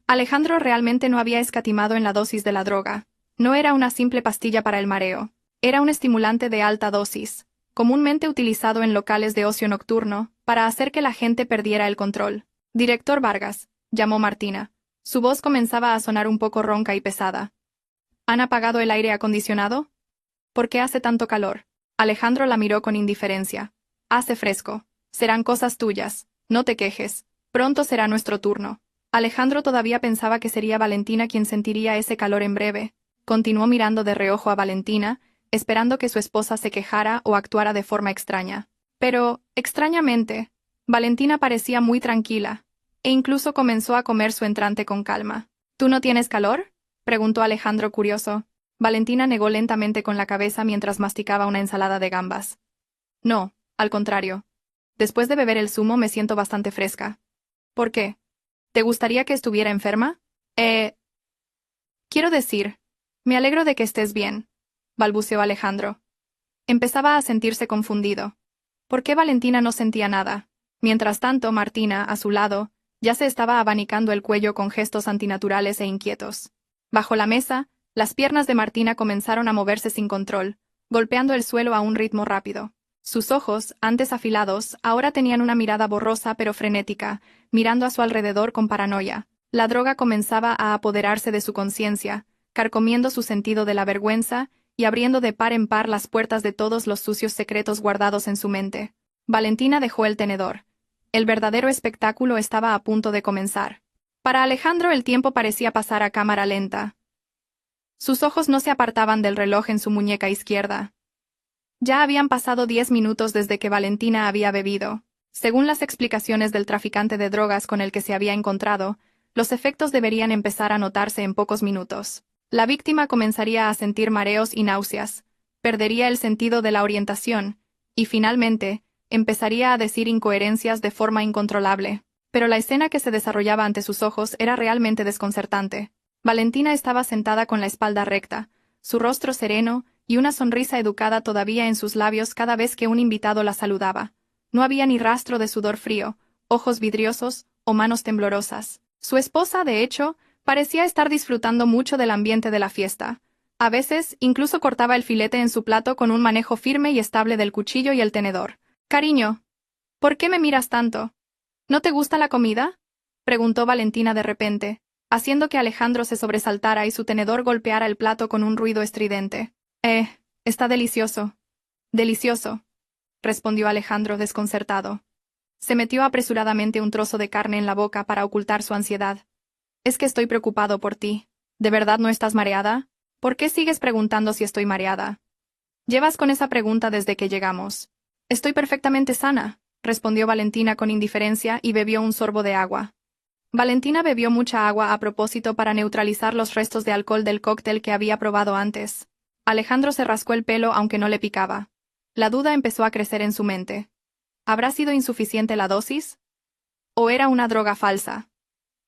Alejandro realmente no había escatimado en la dosis de la droga. No era una simple pastilla para el mareo. Era un estimulante de alta dosis, comúnmente utilizado en locales de ocio nocturno, para hacer que la gente perdiera el control. «Director Vargas», llamó Martina. Su voz comenzaba a sonar un poco ronca y pesada. «¿Han apagado el aire acondicionado? ¿Por qué hace tanto calor?». Alejandro la miró con indiferencia. «Hace fresco. Serán cosas tuyas. No te quejes. Pronto será nuestro turno». Alejandro todavía pensaba que sería Valentina quien sentiría ese calor en breve. Continuó mirando de reojo a Valentina, esperando que su esposa se quejara o actuara de forma extraña. Pero, extrañamente, Valentina parecía muy tranquila, e incluso comenzó a comer su entrante con calma. «¿Tú no tienes calor?», preguntó Alejandro curioso. Valentina negó lentamente con la cabeza mientras masticaba una ensalada de gambas. «No, al contrario. Después de beber el zumo me siento bastante fresca». «¿Por qué? ¿Te gustaría que estuviera enferma?». Quiero decir, me alegro de que estés bien», balbuceó Alejandro. Empezaba a sentirse confundido. ¿Por qué Valentina no sentía nada? Mientras tanto, Martina, a su lado, ya se estaba abanicando el cuello con gestos antinaturales e inquietos. Bajo la mesa, las piernas de Martina comenzaron a moverse sin control, golpeando el suelo a un ritmo rápido. Sus ojos, antes afilados, ahora tenían una mirada borrosa pero frenética, mirando a su alrededor con paranoia. La droga comenzaba a apoderarse de su conciencia, carcomiendo su sentido de la vergüenza y abriendo de par en par las puertas de todos los sucios secretos guardados en su mente. Valentina dejó el tenedor. El verdadero espectáculo estaba a punto de comenzar. Para Alejandro el tiempo parecía pasar a cámara lenta. Sus ojos no se apartaban del reloj en su muñeca izquierda. Ya habían pasado 10 minutos desde que Valentina había bebido. Según las explicaciones del traficante de drogas con el que se había encontrado, los efectos deberían empezar a notarse en pocos minutos. La víctima comenzaría a sentir mareos y náuseas, perdería el sentido de la orientación, y finalmente, empezaría a decir incoherencias de forma incontrolable. Pero la escena que se desarrollaba ante sus ojos era realmente desconcertante. Valentina estaba sentada con la espalda recta, su rostro sereno y una sonrisa educada todavía en sus labios cada vez que un invitado la saludaba. No había ni rastro de sudor frío, ojos vidriosos o manos temblorosas. Su esposa, de hecho, parecía estar disfrutando mucho del ambiente de la fiesta. A veces, incluso cortaba el filete en su plato con un manejo firme y estable del cuchillo y el tenedor. «Cariño, ¿por qué me miras tanto? ¿No te gusta la comida?», preguntó Valentina de repente, haciendo que Alejandro se sobresaltara y su tenedor golpeara el plato con un ruido estridente. Está delicioso. Delicioso», respondió Alejandro desconcertado. Se metió apresuradamente un trozo de carne en la boca para ocultar su ansiedad. Es que estoy preocupado por ti. ¿De verdad no estás mareada? ¿Por qué sigues preguntando si estoy mareada? Llevas con esa pregunta desde que llegamos. Estoy perfectamente sana, respondió Valentina con indiferencia y bebió un sorbo de agua. Valentina bebió mucha agua a propósito para neutralizar los restos de alcohol del cóctel que había probado antes. Alejandro se rascó el pelo aunque no le picaba. La duda empezó a crecer en su mente. ¿Habrá sido insuficiente la dosis? ¿O era una droga falsa?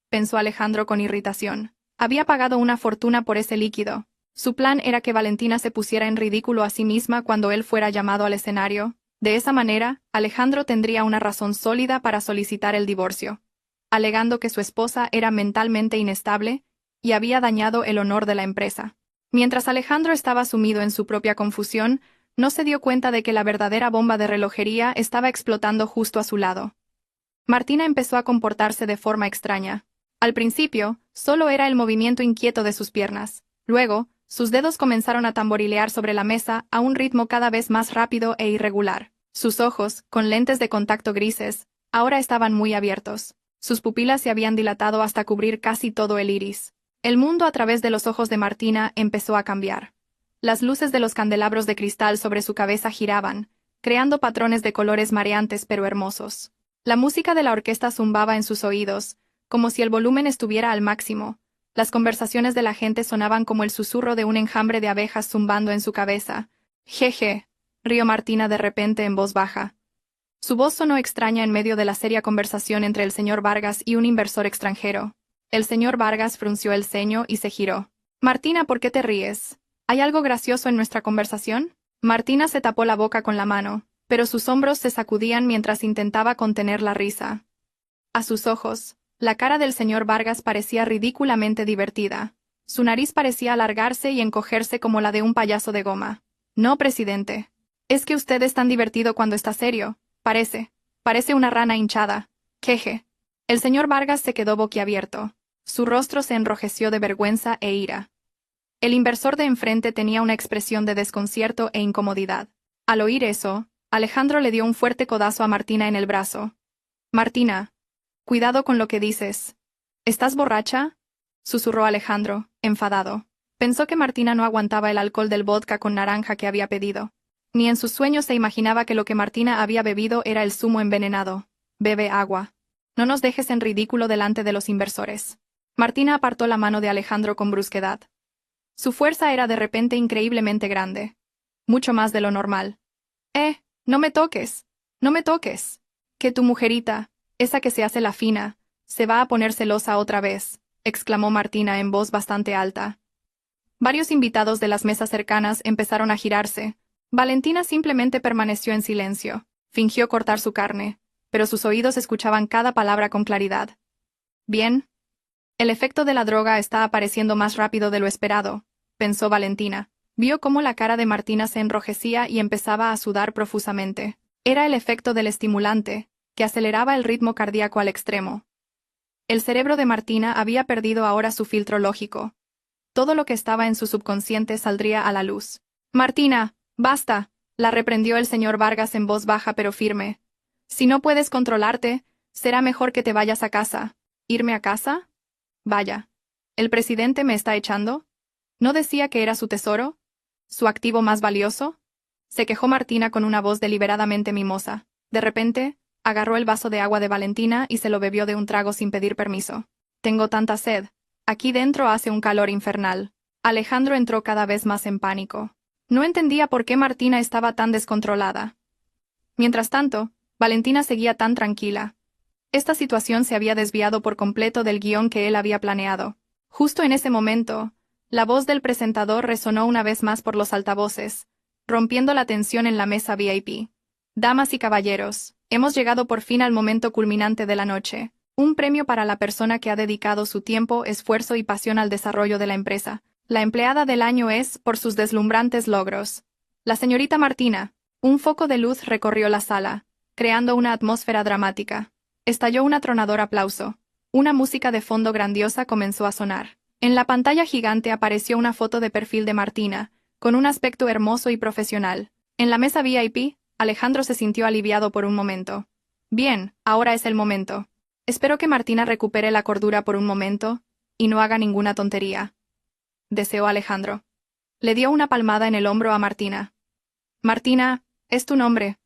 Pensó Alejandro con irritación. Había pagado una fortuna por ese líquido. Su plan era que Valentina se pusiera en ridículo a sí misma cuando él fuera llamado al escenario. De esa manera, Alejandro tendría una razón sólida para solicitar el divorcio, alegando que su esposa era mentalmente inestable y había dañado el honor de la empresa. Mientras Alejandro estaba sumido en su propia confusión, no se dio cuenta de que la verdadera bomba de relojería estaba explotando justo a su lado. Martina empezó a comportarse de forma extraña. Al principio, solo era el movimiento inquieto de sus piernas. Luego, sus dedos comenzaron a tamborilear sobre la mesa a un ritmo cada vez más rápido e irregular. Sus ojos, con lentes de contacto grises, ahora estaban muy abiertos. Sus pupilas se habían dilatado hasta cubrir casi todo el iris. El mundo a través de los ojos de Martina empezó a cambiar. Las luces de los candelabros de cristal sobre su cabeza giraban, creando patrones de colores mareantes pero hermosos. La música de la orquesta zumbaba en sus oídos, como si el volumen estuviera al máximo. Las conversaciones de la gente sonaban como el susurro de un enjambre de abejas zumbando en su cabeza. Jeje, rió Martina de repente en voz baja. Su voz sonó extraña en medio de la seria conversación entre el señor Vargas y un inversor extranjero. El señor Vargas frunció el ceño y se giró. Martina, ¿por qué te ríes? ¿Hay algo gracioso en nuestra conversación? Martina se tapó la boca con la mano, pero sus hombros se sacudían mientras intentaba contener la risa. A sus ojos, la cara del señor Vargas parecía ridículamente divertida. Su nariz parecía alargarse y encogerse como la de un payaso de goma. No, presidente. Es que usted es tan divertido cuando está serio. Parece una rana hinchada. Queje. El señor Vargas se quedó boquiabierto. Su rostro se enrojeció de vergüenza e ira. El inversor de enfrente tenía una expresión de desconcierto e incomodidad. Al oír eso, Alejandro le dio un fuerte codazo a Martina en el brazo. Martina, cuidado con lo que dices. ¿Estás borracha? Susurró Alejandro, enfadado. Pensó que Martina no aguantaba el alcohol del vodka con naranja que había pedido. Ni en sus sueños se imaginaba que lo que Martina había bebido era el zumo envenenado. Bebe agua. No nos dejes en ridículo delante de los inversores. Martina apartó la mano de Alejandro con brusquedad. Su fuerza era de repente increíblemente grande. Mucho más de lo normal. No me toques. No me toques. Que tu mujerita, esa que se hace la fina, se va a poner celosa otra vez, exclamó Martina en voz bastante alta. Varios invitados de las mesas cercanas empezaron a girarse. Valentina simplemente permaneció en silencio. Fingió cortar su carne, pero sus oídos escuchaban cada palabra con claridad. Bien. El efecto de la droga está apareciendo más rápido de lo esperado, pensó Valentina. Vio cómo la cara de Martina se enrojecía y empezaba a sudar profusamente. Era el efecto del estimulante, que aceleraba el ritmo cardíaco al extremo. El cerebro de Martina había perdido ahora su filtro lógico. Todo lo que estaba en su subconsciente saldría a la luz. Martina, basta, la reprendió el señor Vargas en voz baja pero firme. Si no puedes controlarte, será mejor que te vayas a casa. ¿Irme a casa? Vaya. ¿El presidente me está echando? ¿No decía que era su tesoro? ¿Su activo más valioso? Se quejó Martina con una voz deliberadamente mimosa. De repente, agarró el vaso de agua de Valentina y se lo bebió de un trago sin pedir permiso. Tengo tanta sed. Aquí dentro hace un calor infernal. Alejandro entró cada vez más en pánico. No entendía por qué Martina estaba tan descontrolada. Mientras tanto, Valentina seguía tan tranquila. Esta situación se había desviado por completo del guión que él había planeado. Justo en ese momento, la voz del presentador resonó una vez más por los altavoces, rompiendo la tensión en la mesa VIP. Damas y caballeros, hemos llegado por fin al momento culminante de la noche. Un premio para la persona que ha dedicado su tiempo, esfuerzo y pasión al desarrollo de la empresa. La empleada del año es, por sus deslumbrantes logros, la señorita Martina. Un foco de luz recorrió la sala, creando una atmósfera dramática. Estalló un atronador aplauso. Una música de fondo grandiosa comenzó a sonar. En la pantalla gigante apareció una foto de perfil de Martina, con un aspecto hermoso y profesional. En la mesa VIP, Alejandro se sintió aliviado por un momento. Bien, ahora es el momento. Espero que Martina recupere la cordura por un momento, y no haga ninguna tontería, deseó Alejandro. Le dio una palmada en el hombro a Martina. Martina, es tu nombre.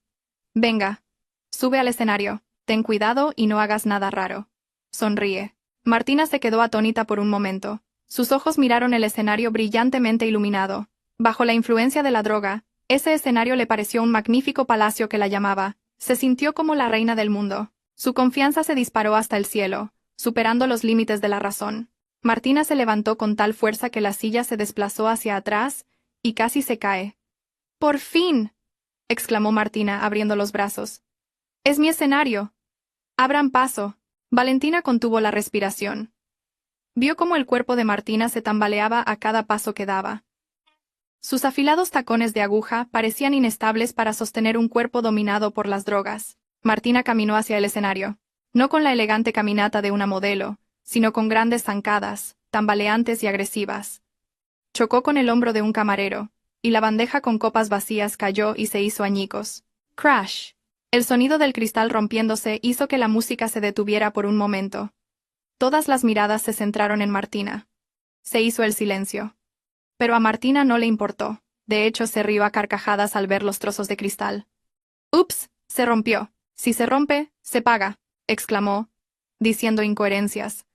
Venga. Sube al escenario. Ten cuidado y no hagas nada raro. Sonríe. Martina se quedó atónita por un momento. Sus ojos miraron el escenario brillantemente iluminado. Bajo la influencia de la droga, ese escenario le pareció un magnífico palacio que la llamaba. Se sintió como la reina del mundo. Su confianza se disparó hasta el cielo, superando los límites de la razón. Martina se levantó con tal fuerza que la silla se desplazó hacia atrás y casi se cae. ¡Por fin!, exclamó Martina abriendo los brazos. ¡Es mi escenario! Abran paso. Valentina contuvo la respiración. Vio cómo el cuerpo de Martina se tambaleaba a cada paso que daba. Sus afilados tacones de aguja parecían inestables para sostener un cuerpo dominado por las drogas. Martina caminó hacia el escenario, no con la elegante caminata de una modelo, sino con grandes zancadas, tambaleantes y agresivas. Chocó con el hombro de un camarero, y la bandeja con copas vacías cayó y se hizo añicos. ¡Crash! El sonido del cristal rompiéndose hizo que la música se detuviera por un momento. Todas las miradas se centraron en Martina. Se hizo el silencio. Pero a Martina no le importó. De hecho, se rió a carcajadas al ver los trozos de cristal. «¡Ups! Se rompió. Si se rompe, se paga», exclamó, diciendo incoherencias.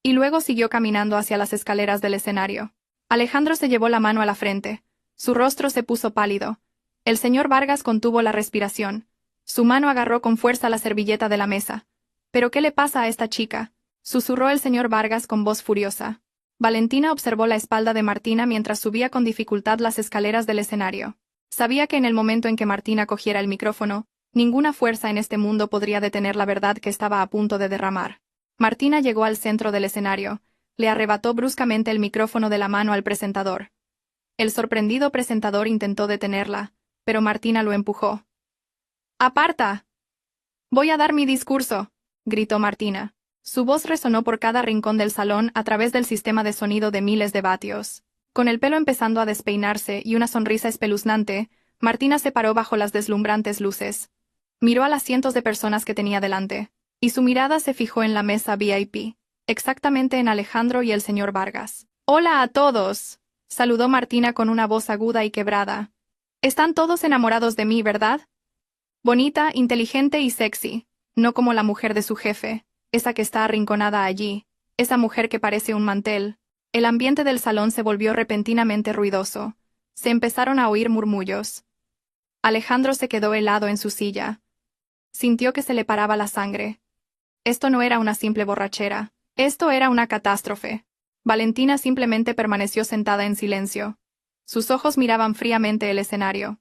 Y luego siguió caminando hacia las escaleras del escenario. Alejandro se llevó la mano a la frente. Su rostro se puso pálido. El señor Vargas contuvo la respiración. Su mano agarró con fuerza la servilleta de la mesa. «¿Pero qué le pasa a esta chica?», susurró el señor Vargas con voz furiosa. Valentina observó la espalda de Martina mientras subía con dificultad las escaleras del escenario. Sabía que en el momento en que Martina cogiera el micrófono, ninguna fuerza en este mundo podría detener la verdad que estaba a punto de derramar. Martina llegó al centro del escenario. Le arrebató bruscamente el micrófono de la mano al presentador. El sorprendido presentador intentó detenerla, pero Martina lo empujó. «¡Aparta! Voy a dar mi discurso», gritó Martina. Su voz resonó por cada rincón del salón a través del sistema de sonido de miles de vatios. Con el pelo empezando a despeinarse y una sonrisa espeluznante, Martina se paró bajo las deslumbrantes luces. Miró a las cientos de personas que tenía delante, y su mirada se fijó en la mesa VIP, exactamente en Alejandro y el señor Vargas. «¡Hola a todos!», saludó Martina con una voz aguda y quebrada. «Están todos enamorados de mí, ¿verdad? Bonita, inteligente y sexy, no como la mujer de su jefe, esa que está arrinconada allí, esa mujer que parece un mantel». El ambiente del salón se volvió repentinamente ruidoso. Se empezaron a oír murmullos. Alejandro se quedó helado en su silla. Sintió que se le paraba la sangre. Esto no era una simple borrachera. Esto era una catástrofe. Valentina simplemente permaneció sentada en silencio. Sus ojos miraban fríamente el escenario.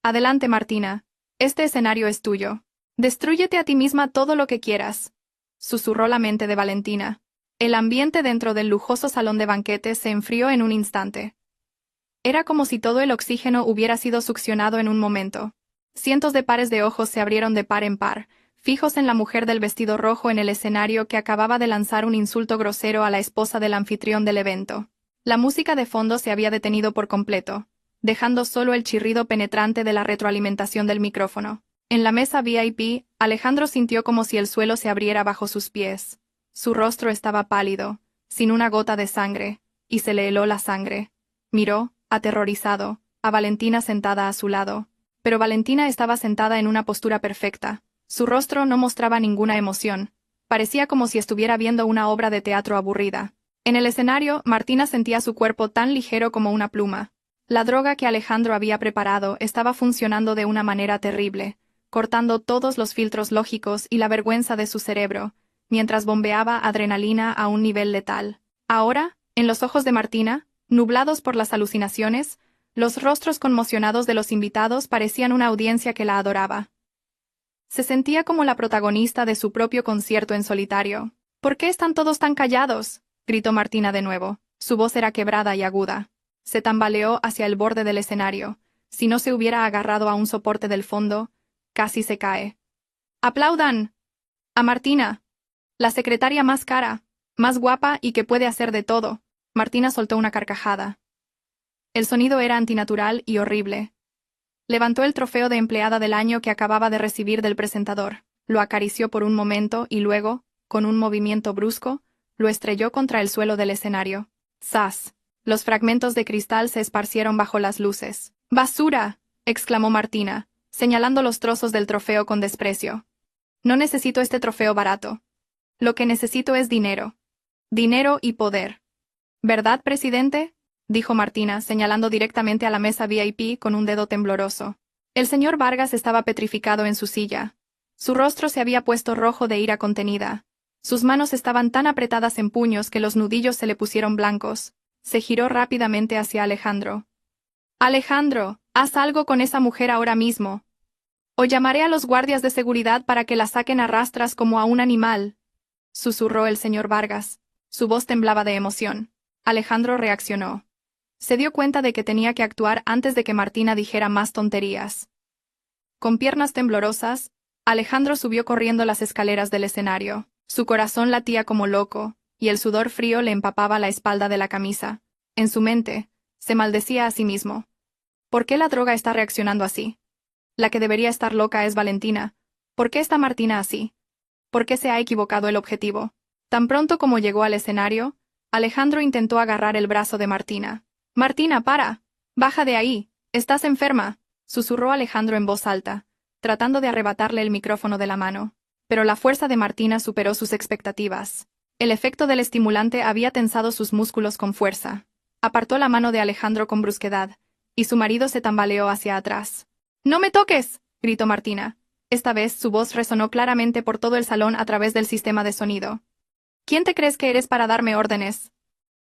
«Adelante, Martina. Este escenario es tuyo. Destrúyete a ti misma todo lo que quieras», susurró la mente de Valentina. El ambiente dentro del lujoso salón de banquetes se enfrió en un instante. Era como si todo el oxígeno hubiera sido succionado en un momento. Cientos de pares de ojos se abrieron de par en par, fijos en la mujer del vestido rojo en el escenario que acababa de lanzar un insulto grosero a la esposa del anfitrión del evento. La música de fondo se había detenido por completo, dejando solo el chirrido penetrante de la retroalimentación del micrófono. En la mesa VIP, Alejandro sintió como si el suelo se abriera bajo sus pies. Su rostro estaba pálido, sin una gota de sangre, y se le heló la sangre. Miró, aterrorizado, a Valentina sentada a su lado. Pero Valentina estaba sentada en una postura perfecta. Su rostro no mostraba ninguna emoción. Parecía como si estuviera viendo una obra de teatro aburrida. En el escenario, Martina sentía su cuerpo tan ligero como una pluma. La droga que Alejandro había preparado estaba funcionando de una manera terrible, cortando todos los filtros lógicos y la vergüenza de su cerebro, mientras bombeaba adrenalina a un nivel letal. Ahora, en los ojos de Martina, nublados por las alucinaciones, los rostros conmocionados de los invitados parecían una audiencia que la adoraba. Se sentía como la protagonista de su propio concierto en solitario. «¿Por qué están todos tan callados?», gritó Martina de nuevo. Su voz era quebrada y aguda. Se tambaleó hacia el borde del escenario. Si no se hubiera agarrado a un soporte del fondo, casi se cae. «¡Aplaudan! ¡A Martina! La secretaria más cara, más guapa y que puede hacer de todo». Martina soltó una carcajada. El sonido era antinatural y horrible. Levantó el trofeo de empleada del año que acababa de recibir del presentador. lo acarició por un momento y luego, con un movimiento brusco, lo estrelló contra el suelo del escenario. ¡Zas! Los fragmentos de cristal se esparcieron bajo las luces. ¡Basura!, exclamó Martina, señalando los trozos del trofeo con desprecio. No necesito este trofeo barato. Lo que necesito es dinero. Dinero y poder. ¿Verdad, presidente?, dijo Martina, señalando directamente a la mesa VIP con un dedo tembloroso. El señor Vargas estaba petrificado en su silla. Su rostro se había puesto rojo de ira contenida. Sus manos estaban tan apretadas en puños que los nudillos se le pusieron blancos. Se giró rápidamente hacia Alejandro. «Alejandro, haz algo con esa mujer ahora mismo. O llamaré a los guardias de seguridad para que la saquen a rastras como a un animal», susurró el señor Vargas. Su voz temblaba de emoción. Alejandro reaccionó. Se dio cuenta de que tenía que actuar antes de que Martina dijera más tonterías. Con piernas temblorosas, Alejandro subió corriendo las escaleras del escenario. Su corazón latía como loco, y el sudor frío le empapaba la espalda de la camisa. En su mente, se maldecía a sí mismo. ¿Por qué la droga está reaccionando así? La que debería estar loca es Valentina. ¿Por qué está Martina así? ¿Por qué se ha equivocado el objetivo? Tan pronto como llegó al escenario, Alejandro intentó agarrar el brazo de Martina. «Martina, para. Baja de ahí. Estás enferma», susurró Alejandro en voz alta, tratando de arrebatarle el micrófono de la mano. Pero la fuerza de Martina superó sus expectativas. El efecto del estimulante había tensado sus músculos con fuerza. Apartó la mano de Alejandro con brusquedad, y su marido se tambaleó hacia atrás. «¡No me toques!», gritó Martina. Esta vez su voz resonó claramente por todo el salón a través del sistema de sonido. «¿Quién te crees que eres para darme órdenes?»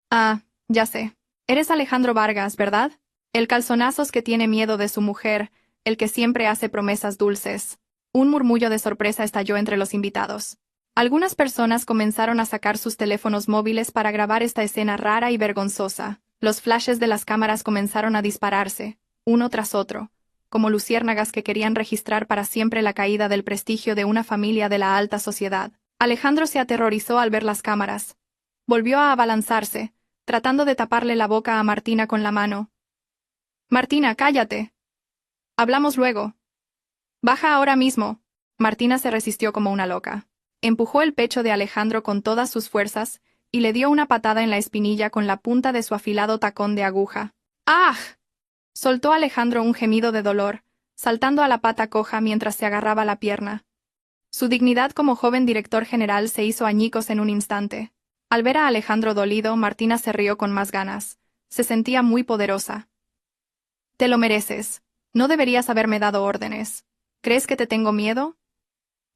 «Ah, ya sé. Eres Alejandro Vargas, ¿verdad? El calzonazos que tiene miedo de su mujer, el que siempre hace promesas dulces». Un murmullo de sorpresa estalló entre los invitados. Algunas personas comenzaron a sacar sus teléfonos móviles para grabar esta escena rara y vergonzosa. Los flashes de las cámaras comenzaron a dispararse, uno tras otro, como luciérnagas que querían registrar para siempre la caída del prestigio de una familia de la alta sociedad. Alejandro se aterrorizó al ver las cámaras. Volvió a abalanzarse, tratando de taparle la boca a Martina con la mano. «Martina, cállate. Hablamos luego. Baja ahora mismo». Martina se resistió como una loca. Empujó el pecho de Alejandro con todas sus fuerzas y le dio una patada en la espinilla con la punta de su afilado tacón de aguja. «¡Ah!», soltó Alejandro un gemido de dolor, saltando a la pata coja mientras se agarraba la pierna. Su dignidad como joven director general se hizo añicos en un instante. Al ver a Alejandro dolido, Martina se rió con más ganas. Se sentía muy poderosa. «Te lo mereces. No deberías haberme dado órdenes. ¿Crees que te tengo miedo?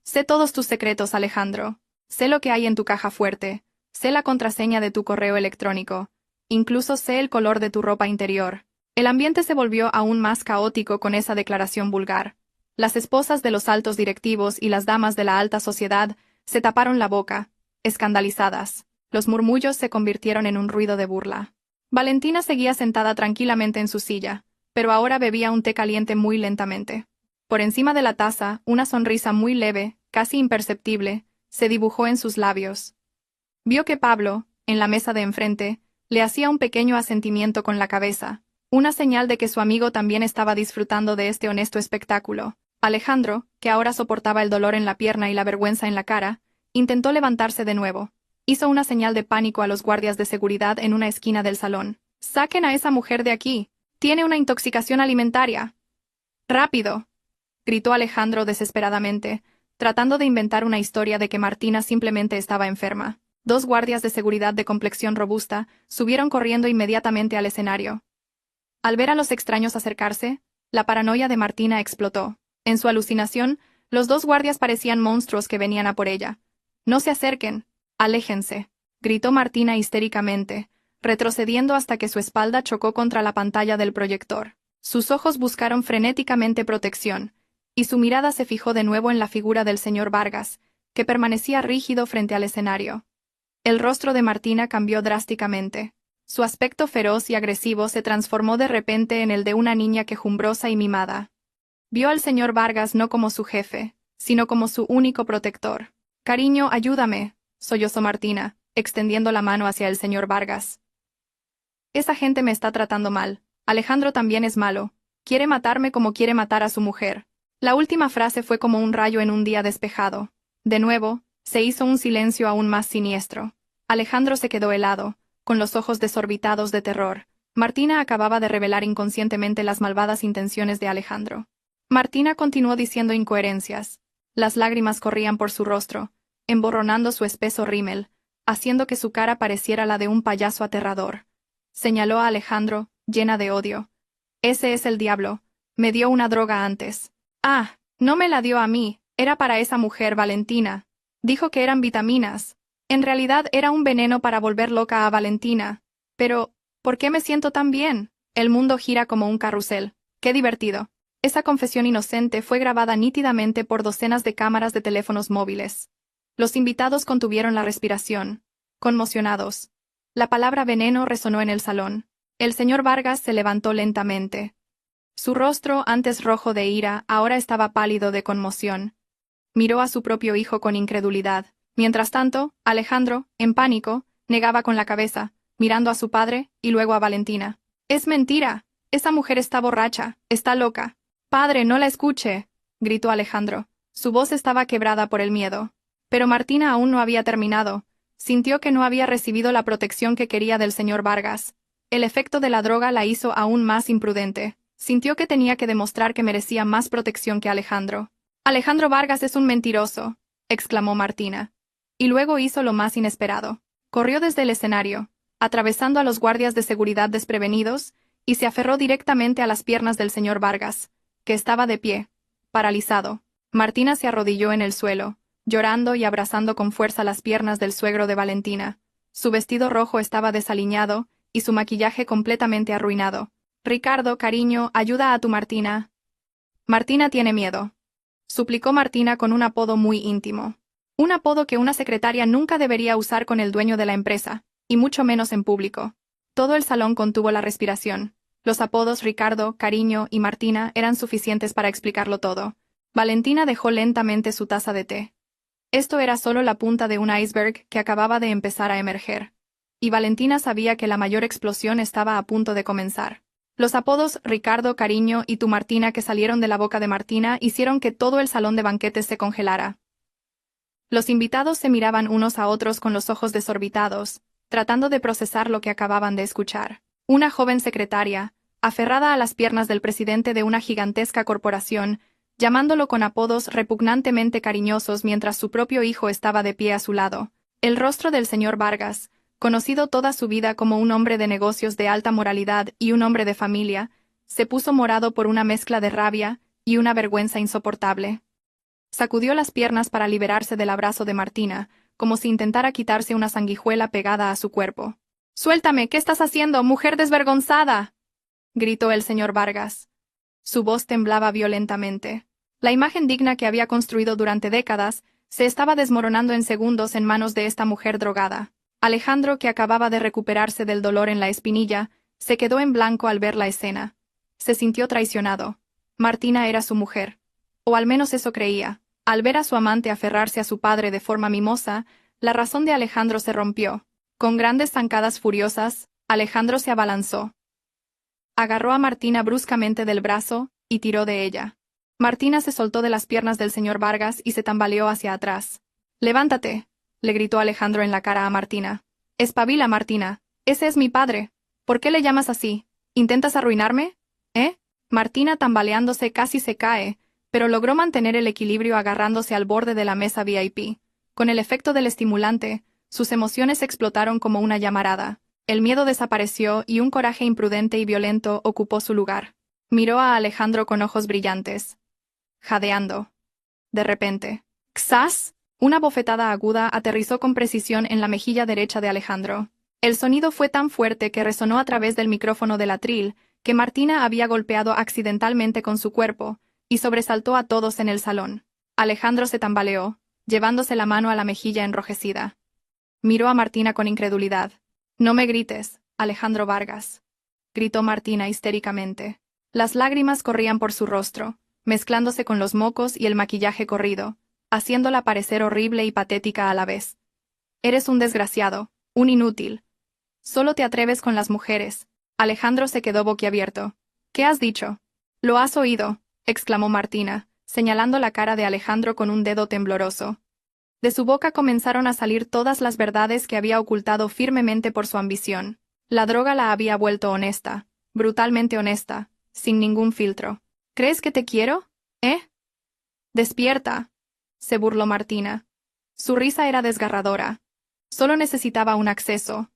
Sé todos tus secretos, Alejandro. Sé lo que hay en tu caja fuerte. Sé la contraseña de tu correo electrónico. Incluso sé el color de tu ropa interior». El ambiente se volvió aún más caótico con esa declaración vulgar. Las esposas de los altos directivos y las damas de la alta sociedad se taparon la boca, escandalizadas. Los murmullos se convirtieron en un ruido de burla. Valentina seguía sentada tranquilamente en su silla, pero ahora bebía un té caliente muy lentamente. Por encima de la taza, una sonrisa muy leve, casi imperceptible, se dibujó en sus labios. Vio que Pablo, en la mesa de enfrente, le hacía un pequeño asentimiento con la cabeza, una señal de que su amigo también estaba disfrutando de este honesto espectáculo. Alejandro, que ahora soportaba el dolor en la pierna y la vergüenza en la cara, intentó levantarse de nuevo. Hizo una señal de pánico a los guardias de seguridad en una esquina del salón. «¡Saquen a esa mujer de aquí! Tiene una intoxicación alimentaria». «¡Rápido!», gritó Alejandro desesperadamente, tratando de inventar una historia de que Martina simplemente estaba enferma. Dos guardias de seguridad de complexión robusta subieron corriendo inmediatamente al escenario. Al ver a los extraños acercarse, la paranoia de Martina explotó. En su alucinación, los dos guardias parecían monstruos que venían a por ella. «No se acerquen. Aléjense», gritó Martina histéricamente, retrocediendo hasta que su espalda chocó contra la pantalla del proyector. Sus ojos buscaron frenéticamente protección, y su mirada se fijó de nuevo en la figura del señor Vargas, que permanecía rígido frente al escenario. El rostro de Martina cambió drásticamente. Su aspecto feroz y agresivo se transformó de repente en el de una niña quejumbrosa y mimada. Vio al señor Vargas no como su jefe, sino como su único protector. «Cariño, ayúdame», sollozó Martina, extendiendo la mano hacia el señor Vargas. «Esa gente me está tratando mal. Alejandro también es malo. Quiere matarme como quiere matar a su mujer». La última frase fue como un rayo en un día despejado. De nuevo, se hizo un silencio aún más siniestro. Alejandro se quedó helado, con los ojos desorbitados de terror. Martina acababa de revelar inconscientemente las malvadas intenciones de Alejandro. Martina continuó diciendo incoherencias. Las lágrimas corrían por su rostro, emborronando su espeso rímel, haciendo que su cara pareciera la de un payaso aterrador. Señaló a Alejandro, llena de odio. Ese es el diablo. Me dio una droga antes. Ah, no me la dio a mí, era para esa mujer Valentina. Dijo que eran vitaminas. En realidad era un veneno para volver loca a Valentina. Pero, ¿por qué me siento tan bien? El mundo gira como un carrusel. ¡Qué divertido! Esa confesión inocente fue grabada nítidamente por docenas de cámaras de teléfonos móviles. Los invitados contuvieron la respiración, conmocionados. La palabra veneno resonó en el salón. El señor Vargas se levantó lentamente. Su rostro, antes rojo de ira, ahora estaba pálido de conmoción. Miró a su propio hijo con incredulidad. Mientras tanto, Alejandro, en pánico, negaba con la cabeza, mirando a su padre y luego a Valentina. «Es mentira. Esa mujer está borracha, está loca». «Padre, no la escuche», gritó Alejandro. Su voz estaba quebrada por el miedo. Pero Martina aún no había terminado. Sintió que no había recibido la protección que quería del señor Vargas. El efecto de la droga la hizo aún más imprudente. Sintió que tenía que demostrar que merecía más protección que Alejandro. «Alejandro Vargas es un mentiroso», exclamó Martina. Y luego hizo lo más inesperado. Corrió desde el escenario, atravesando a los guardias de seguridad desprevenidos, y se aferró directamente a las piernas del señor Vargas, que estaba de pie, paralizado. Martina se arrodilló en el suelo, llorando y abrazando con fuerza las piernas del suegro de Valentina. Su vestido rojo estaba desaliñado, y su maquillaje completamente arruinado. «Ricardo, cariño, ayuda a tu Martina». «Martina tiene miedo», suplicó Martina con un apodo muy íntimo. Un apodo que una secretaria nunca debería usar con el dueño de la empresa, y mucho menos en público. Todo el salón contuvo la respiración. Los apodos Ricardo, Cariño y Martina eran suficientes para explicarlo todo. Valentina dejó lentamente su taza de té. Esto era solo la punta de un iceberg que acababa de empezar a emerger. Y Valentina sabía que la mayor explosión estaba a punto de comenzar. Los apodos Ricardo, Cariño y tu Martina que salieron de la boca de Martina hicieron que todo el salón de banquetes se congelara. Los invitados se miraban unos a otros con los ojos desorbitados, tratando de procesar lo que acababan de escuchar. Una joven secretaria, aferrada a las piernas del presidente de una gigantesca corporación, llamándolo con apodos repugnantemente cariñosos mientras su propio hijo estaba de pie a su lado. El rostro del señor Vargas, conocido toda su vida como un hombre de negocios de alta moralidad y un hombre de familia, se puso morado por una mezcla de rabia y una vergüenza insoportable. Sacudió las piernas para liberarse del abrazo de Martina, como si intentara quitarse una sanguijuela pegada a su cuerpo. «Suéltame, ¿qué estás haciendo, mujer desvergonzada?», gritó el señor Vargas. Su voz temblaba violentamente. La imagen digna que había construido durante décadas se estaba desmoronando en segundos en manos de esta mujer drogada. Alejandro, que acababa de recuperarse del dolor en la espinilla, se quedó en blanco al ver la escena. Se sintió traicionado. Martina era su mujer. O al menos eso creía. Al ver a su amante aferrarse a su padre de forma mimosa, la razón de Alejandro se rompió. Con grandes zancadas furiosas, Alejandro se abalanzó. Agarró a Martina bruscamente del brazo y tiró de ella. Martina se soltó de las piernas del señor Vargas y se tambaleó hacia atrás. «Levántate», le gritó Alejandro en la cara a Martina. «Espabila, Martina. Ese es mi padre. ¿Por qué le llamas así? ¿Intentas arruinarme? ¿Eh?» Martina, tambaleándose, casi se cae, pero logró mantener el equilibrio agarrándose al borde de la mesa VIP. Con el efecto del estimulante, sus emociones explotaron como una llamarada. El miedo desapareció y un coraje imprudente y violento ocupó su lugar. Miró a Alejandro con ojos brillantes, jadeando. De repente, ¡xas! Una bofetada aguda aterrizó con precisión en la mejilla derecha de Alejandro. El sonido fue tan fuerte que resonó a través del micrófono del atril, que Martina había golpeado accidentalmente con su cuerpo, y sobresaltó a todos en el salón. Alejandro se tambaleó, llevándose la mano a la mejilla enrojecida. Miró a Martina con incredulidad. «No me grites, Alejandro Vargas», gritó Martina histéricamente. Las lágrimas corrían por su rostro, mezclándose con los mocos y el maquillaje corrido, haciéndola parecer horrible y patética a la vez. «Eres un desgraciado, un inútil. Solo te atreves con las mujeres». Alejandro se quedó boquiabierto. «¿Qué has dicho?» «Lo has oído», exclamó Martina, señalando la cara de Alejandro con un dedo tembloroso. De su boca comenzaron a salir todas las verdades que había ocultado firmemente por su ambición. La droga la había vuelto honesta, brutalmente honesta, sin ningún filtro. ¿Crees que te quiero? ¿Eh? Despierta, se burló Martina. Su risa era desgarradora. Solo necesitaba un acceso.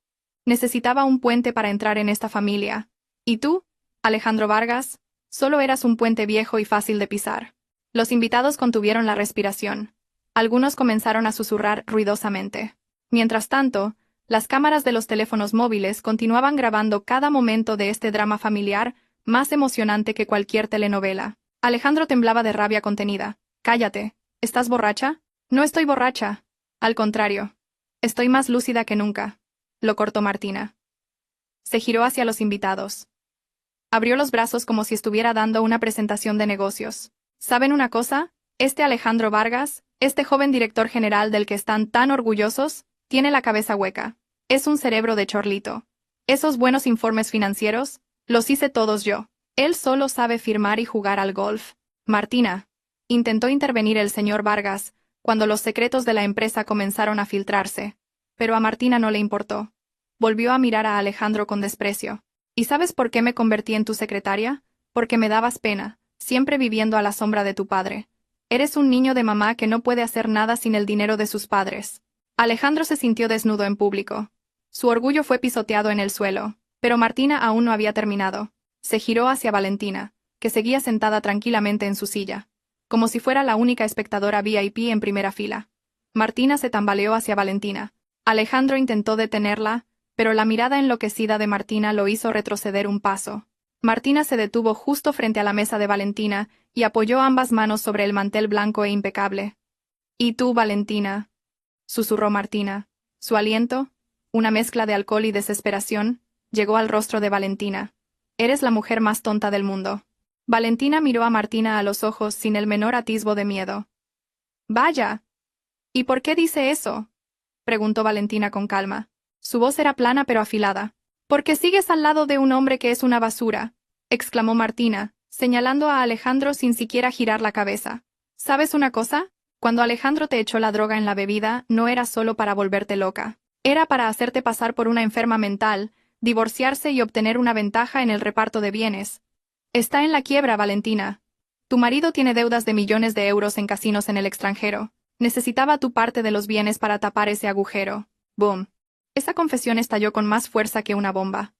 Necesitaba un puente para entrar en esta familia. ¿Y tú, Alejandro Vargas? Solo eras un puente viejo y fácil de pisar. Los invitados contuvieron la respiración. Algunos comenzaron a susurrar ruidosamente. Mientras tanto, las cámaras de los teléfonos móviles continuaban grabando cada momento de este drama familiar más emocionante que cualquier telenovela. Alejandro temblaba de rabia contenida. «Cállate. ¿Estás borracha?» «No estoy borracha. Al contrario. Estoy más lúcida que nunca», lo cortó Martina. Se giró hacia los invitados. Abrió los brazos como si estuviera dando una presentación de negocios. ¿Saben una cosa? Este Alejandro Vargas, este joven director general del que están tan orgullosos, tiene la cabeza hueca. Es un cerebro de chorlito. Esos buenos informes financieros, los hice todos yo. Él solo sabe firmar y jugar al golf. Martina. Intentó intervenir el señor Vargas, cuando los secretos de la empresa comenzaron a filtrarse. Pero a Martina no le importó. Volvió a mirar a Alejandro con desprecio. ¿Y sabes por qué me convertí en tu secretaria? Porque me dabas pena, siempre viviendo a la sombra de tu padre. Eres un niño de mamá que no puede hacer nada sin el dinero de sus padres. Alejandro se sintió desnudo en público. Su orgullo fue pisoteado en el suelo, pero Martina aún no había terminado. Se giró hacia Valentina, que seguía sentada tranquilamente en su silla, como si fuera la única espectadora VIP en primera fila. Martina se tambaleó hacia Valentina. Alejandro intentó detenerla, pero la mirada enloquecida de Martina lo hizo retroceder un paso. Martina se detuvo justo frente a la mesa de Valentina y apoyó ambas manos sobre el mantel blanco e impecable. «¿Y tú, Valentina?», susurró Martina. Su aliento, una mezcla de alcohol y desesperación, llegó al rostro de Valentina. «Eres la mujer más tonta del mundo». Valentina miró a Martina a los ojos sin el menor atisbo de miedo. «Vaya. ¿Y por qué dice eso?», preguntó Valentina con calma. Su voz era plana pero afilada. «Porque sigues al lado de un hombre que es una basura», exclamó Martina, señalando a Alejandro sin siquiera girar la cabeza. «¿Sabes una cosa? Cuando Alejandro te echó la droga en la bebida, no era solo para volverte loca. Era para hacerte pasar por una enferma mental, divorciarse y obtener una ventaja en el reparto de bienes. Está en la quiebra, Valentina. Tu marido tiene deudas de millones de euros en casinos en el extranjero. Necesitaba tu parte de los bienes para tapar ese agujero». Boom. Esa confesión estalló con más fuerza que una bomba.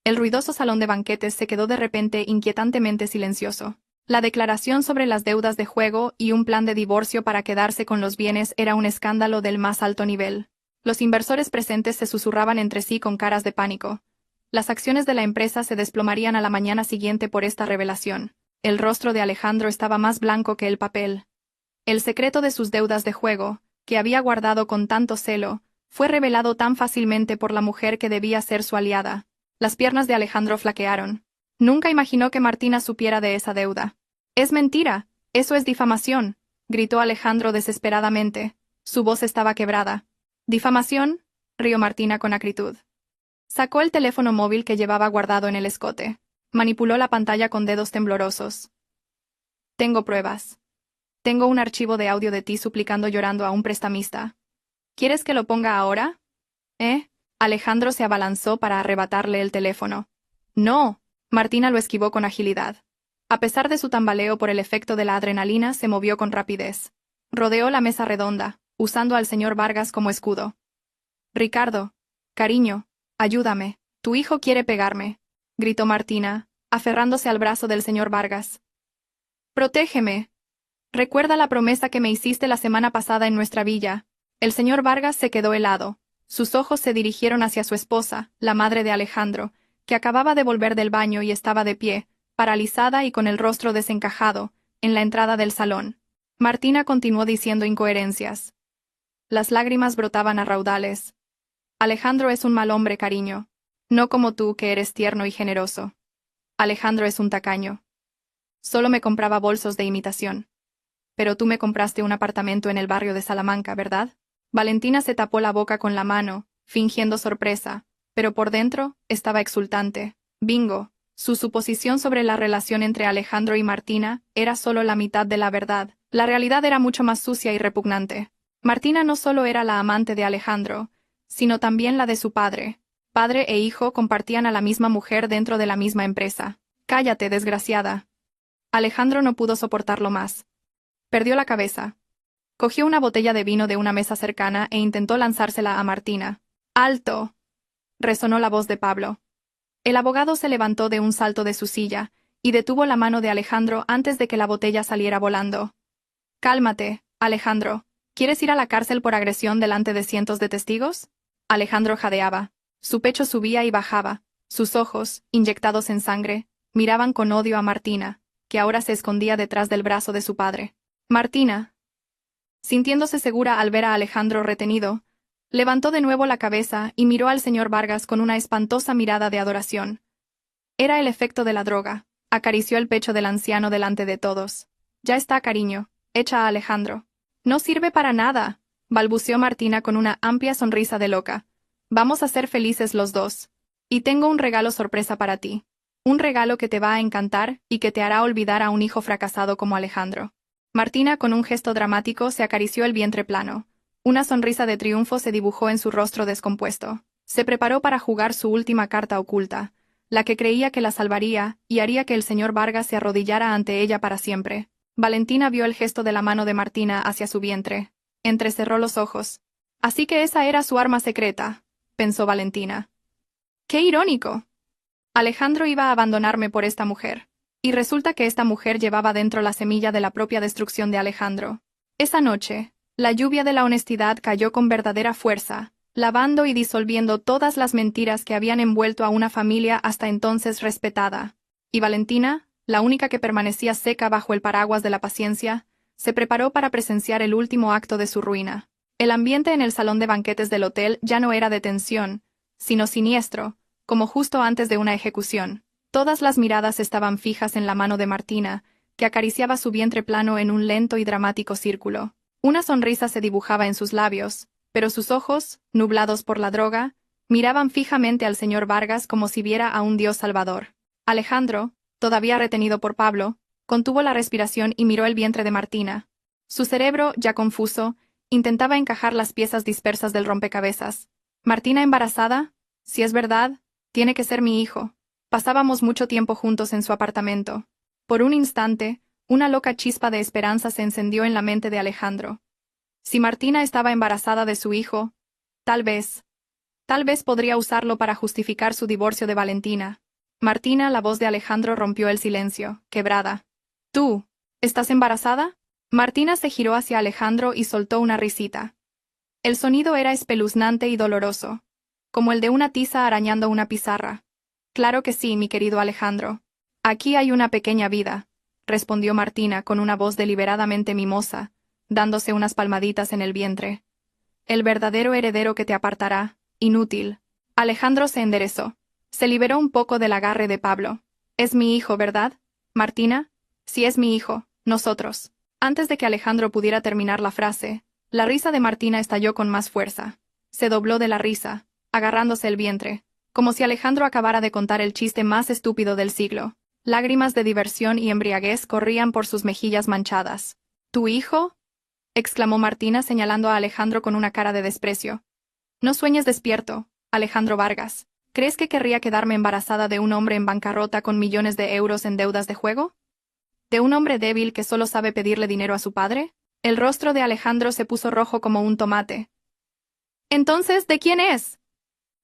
El ruidoso salón de banquetes se quedó de repente inquietantemente silencioso. La declaración sobre las deudas de juego y un plan de divorcio para quedarse con los bienes era un escándalo del más alto nivel. Los inversores presentes se susurraban entre sí con caras de pánico. Las acciones de la empresa se desplomarían a la mañana siguiente por esta revelación. El rostro de Alejandro estaba más blanco que el papel. El secreto de sus deudas de juego, que había guardado con tanto celo, fue revelado tan fácilmente por la mujer que debía ser su aliada. Las piernas de Alejandro flaquearon. Nunca imaginó que Martina supiera de esa deuda. «Es mentira, eso es difamación», gritó Alejandro desesperadamente. Su voz estaba quebrada. «¿Difamación?», rió Martina con acritud. Sacó el teléfono móvil que llevaba guardado en el escote. Manipuló la pantalla con dedos temblorosos. «Tengo pruebas. Tengo un archivo de audio de ti suplicando llorando a un prestamista. ¿Quieres que lo ponga ahora?». Alejandro se abalanzó para arrebatarle el teléfono. «No». Martina lo esquivó con agilidad. A pesar de su tambaleo por el efecto de la adrenalina, se movió con rapidez. Rodeó la mesa redonda, usando al señor Vargas como escudo. «Ricardo, cariño, ayúdame. Tu hijo quiere pegarme», gritó Martina, aferrándose al brazo del señor Vargas. «Protégeme. Recuerda la promesa que me hiciste la semana pasada en nuestra villa». El señor Vargas se quedó helado. Sus ojos se dirigieron hacia su esposa, la madre de Alejandro, que acababa de volver del baño y estaba de pie, paralizada y con el rostro desencajado, en la entrada del salón. Martina continuó diciendo incoherencias. Las lágrimas brotaban a raudales. «Alejandro es un mal hombre, cariño. No como tú, que eres tierno y generoso. Alejandro es un tacaño. Solo me compraba bolsos de imitación. Pero tú me compraste un apartamento en el barrio de Salamanca, ¿verdad?». Valentina se tapó la boca con la mano, fingiendo sorpresa, pero por dentro estaba exultante. «Bingo, Su suposición sobre la relación entre Alejandro y Martina era solo la mitad de la verdad. La realidad era mucho más sucia y repugnante. Martina no solo era la amante de Alejandro, sino también la de su padre. Padre e hijo compartían a la misma mujer dentro de la misma empresa. Cállate, desgraciada. Alejandro no pudo soportarlo más. Perdió la cabeza. Cogió una botella de vino de una mesa cercana e intentó lanzársela a Martina. ¡Alto! Resonó la voz de Pablo. El abogado se levantó de un salto de su silla y detuvo la mano de Alejandro antes de que la botella saliera volando. Cálmate, Alejandro. ¿Quieres ir a la cárcel por agresión delante de cientos de testigos? Alejandro jadeaba. Su pecho subía y bajaba. Sus ojos, inyectados en sangre, miraban con odio a Martina, que ahora se escondía detrás del brazo de su padre. Martina, sintiéndose segura al ver a Alejandro retenido, levantó de nuevo la cabeza y miró al señor Vargas con una espantosa mirada de adoración. Era el efecto de la droga. Acarició el pecho del anciano delante de todos. Ya está, cariño. Echa a Alejandro. No sirve para nada, balbuceó Martina con una amplia sonrisa de loca. Vamos a ser felices los dos. Y tengo un regalo sorpresa para ti. Un regalo que te va a encantar y que te hará olvidar a un hijo fracasado como Alejandro. Martina, con un gesto dramático, se acarició el vientre plano. Una sonrisa de triunfo se dibujó en su rostro descompuesto. Se preparó para jugar su última carta oculta, la que creía que la salvaría y haría que el señor Vargas se arrodillara ante ella para siempre. Valentina vio el gesto de la mano de Martina hacia su vientre. Entrecerró los ojos. Así que esa era su arma secreta, pensó Valentina. ¡Qué irónico! Alejandro iba a abandonarme por esta mujer. Y resulta que esta mujer llevaba dentro la semilla de la propia destrucción de Alejandro. Esa noche, la lluvia de la honestidad cayó con verdadera fuerza, lavando y disolviendo todas las mentiras que habían envuelto a una familia hasta entonces respetada. Y Valentina, la única que permanecía seca bajo el paraguas de la paciencia, se preparó para presenciar el último acto de su ruina. El ambiente en el salón de banquetes del hotel ya no era de tensión, sino siniestro, como justo antes de una ejecución. Todas las miradas estaban fijas en la mano de Martina, que acariciaba su vientre plano en un lento y dramático círculo. Una sonrisa se dibujaba en sus labios, pero sus ojos, nublados por la droga, miraban fijamente al señor Vargas como si viera a un dios salvador. Alejandro, todavía retenido por Pablo, contuvo la respiración y miró el vientre de Martina. Su cerebro, ya confuso, intentaba encajar las piezas dispersas del rompecabezas. ¿Martina embarazada? Si es verdad, tiene que ser mi hijo. Pasábamos mucho tiempo juntos en su apartamento. Por un instante, una loca chispa de esperanza se encendió en la mente de Alejandro. Si Martina estaba embarazada de su hijo, tal vez podría usarlo para justificar su divorcio de Valentina. Martina, la voz de Alejandro rompió el silencio, quebrada. ¿Tú? ¿Estás embarazada? Martina se giró hacia Alejandro y soltó una risita. El sonido era espeluznante y doloroso, como el de una tiza arañando una pizarra. Claro que sí, mi querido Alejandro. Aquí hay una pequeña vida, respondió Martina con una voz deliberadamente mimosa, dándose unas palmaditas en el vientre. El verdadero heredero que te apartará, inútil. Alejandro se enderezó. Se liberó un poco del agarre de Pablo. Es mi hijo, ¿verdad, Martina? Sí, es mi hijo, nosotros. Antes de que Alejandro pudiera terminar la frase, la risa de Martina estalló con más fuerza. Se dobló de la risa, agarrándose el vientre, como si Alejandro acabara de contar el chiste más estúpido del siglo. Lágrimas de diversión y embriaguez corrían por sus mejillas manchadas. ¿Tu hijo? Exclamó Martina señalando a Alejandro con una cara de desprecio. No sueñes despierto, Alejandro Vargas. ¿Crees que querría quedarme embarazada de un hombre en bancarrota con millones de euros en deudas de juego? ¿De un hombre débil que solo sabe pedirle dinero a su padre? El rostro de Alejandro se puso rojo como un tomate. «Entonces, ¿de quién es?»,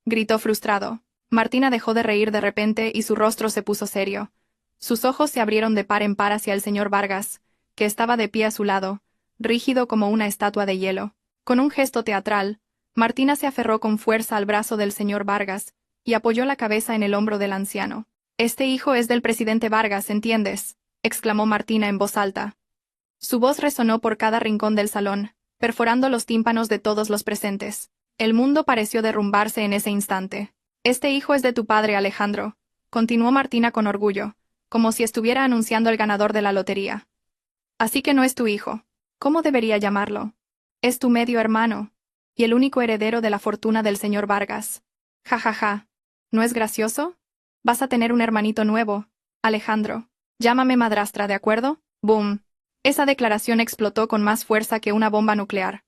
gritó frustrado. Martina dejó de reír de repente y su rostro se puso serio. Sus ojos se abrieron de par en par hacia el señor Vargas, que estaba de pie a su lado, rígido como una estatua de hielo. Con un gesto teatral, Martina se aferró con fuerza al brazo del señor Vargas y apoyó la cabeza en el hombro del anciano. «Este hijo es del presidente Vargas, ¿entiendes?», exclamó Martina en voz alta. Su voz resonó por cada rincón del salón, perforando los tímpanos de todos los presentes. El mundo pareció derrumbarse en ese instante. «Este hijo es de tu padre, Alejandro», continuó Martina con orgullo, como si estuviera anunciando el ganador de la lotería. «Así que no es tu hijo. ¿Cómo debería llamarlo? Es tu medio hermano, y el único heredero de la fortuna del señor Vargas. Ja ja ja. ¿No es gracioso?». Vas a tener un hermanito nuevo, Alejandro. Llámame madrastra, ¿de acuerdo? Boom. Esa declaración explotó con más fuerza que una bomba nuclear.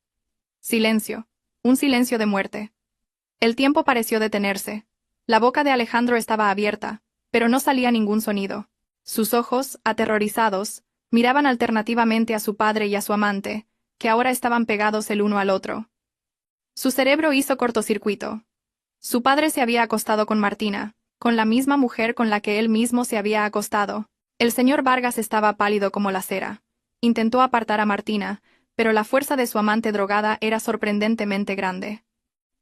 Silencio. Un silencio de muerte. El tiempo pareció detenerse. La boca de Alejandro estaba abierta, pero no salía ningún sonido. Sus ojos, aterrorizados, miraban alternativamente a su padre y a su amante, que ahora estaban pegados el uno al otro. Su cerebro hizo cortocircuito. Su padre se había acostado con Martina, con la misma mujer con la que él mismo se había acostado. El señor Vargas estaba pálido como la cera. Intentó apartar a Martina, pero la fuerza de su amante drogada era sorprendentemente grande.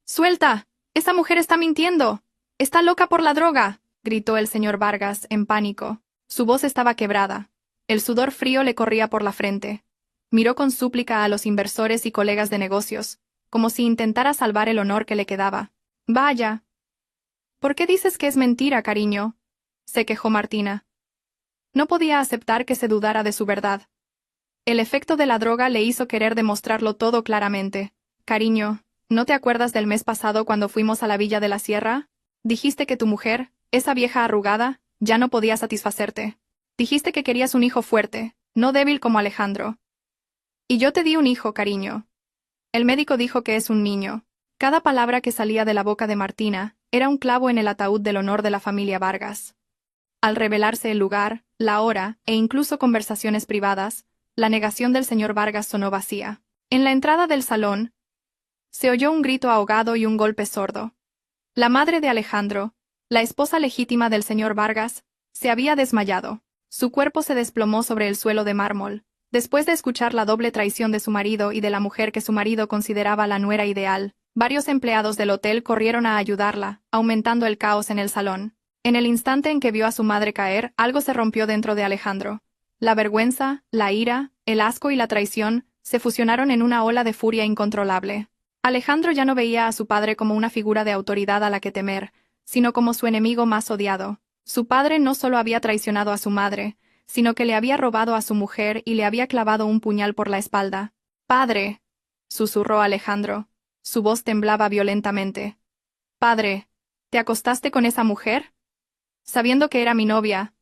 ¡Suelta! ¡Esa mujer está mintiendo! ¡Está loca por la droga!, gritó el señor Vargas, en pánico. Su voz estaba quebrada. El sudor frío le corría por la frente. Miró con súplica a los inversores y colegas de negocios, como si intentara salvar el honor que le quedaba. Vaya. ¿Por qué dices que es mentira, cariño?, se quejó Martina. No podía aceptar que se dudara de su verdad. El efecto de la droga le hizo querer demostrarlo todo claramente. Cariño, ¿no te acuerdas del mes pasado cuando fuimos a la Villa de la Sierra? Dijiste que tu mujer, esa vieja arrugada, ya no podía satisfacerte. Dijiste que querías un hijo fuerte, no débil como Alejandro. Y yo te di un hijo, cariño. El médico dijo que es un niño. Cada palabra que salía de la boca de Martina era un clavo en el ataúd del honor de la familia Vargas. Al revelarse el lugar, la hora, e incluso conversaciones privadas, la negación del señor Vargas sonó vacía. En la entrada del salón, se oyó un grito ahogado y un golpe sordo. La madre de Alejandro, la esposa legítima del señor Vargas, se había desmayado. Su cuerpo se desplomó sobre el suelo de mármol, después de escuchar la doble traición de su marido y de la mujer que su marido consideraba la nuera ideal. Varios empleados del hotel corrieron a ayudarla, aumentando el caos en el salón. En el instante en que vio a su madre caer, algo se rompió dentro de Alejandro. La vergüenza, la ira, el asco y la traición se fusionaron en una ola de furia incontrolable. Alejandro ya no veía a su padre como una figura de autoridad a la que temer, sino como su enemigo más odiado. Su padre no solo había traicionado a su madre, sino que le había robado a su mujer y le había clavado un puñal por la espalda. «Padre», susurró Alejandro. Su voz temblaba violentamente. «Padre, ¿te acostaste con esa mujer? Sabiendo que era mi novia.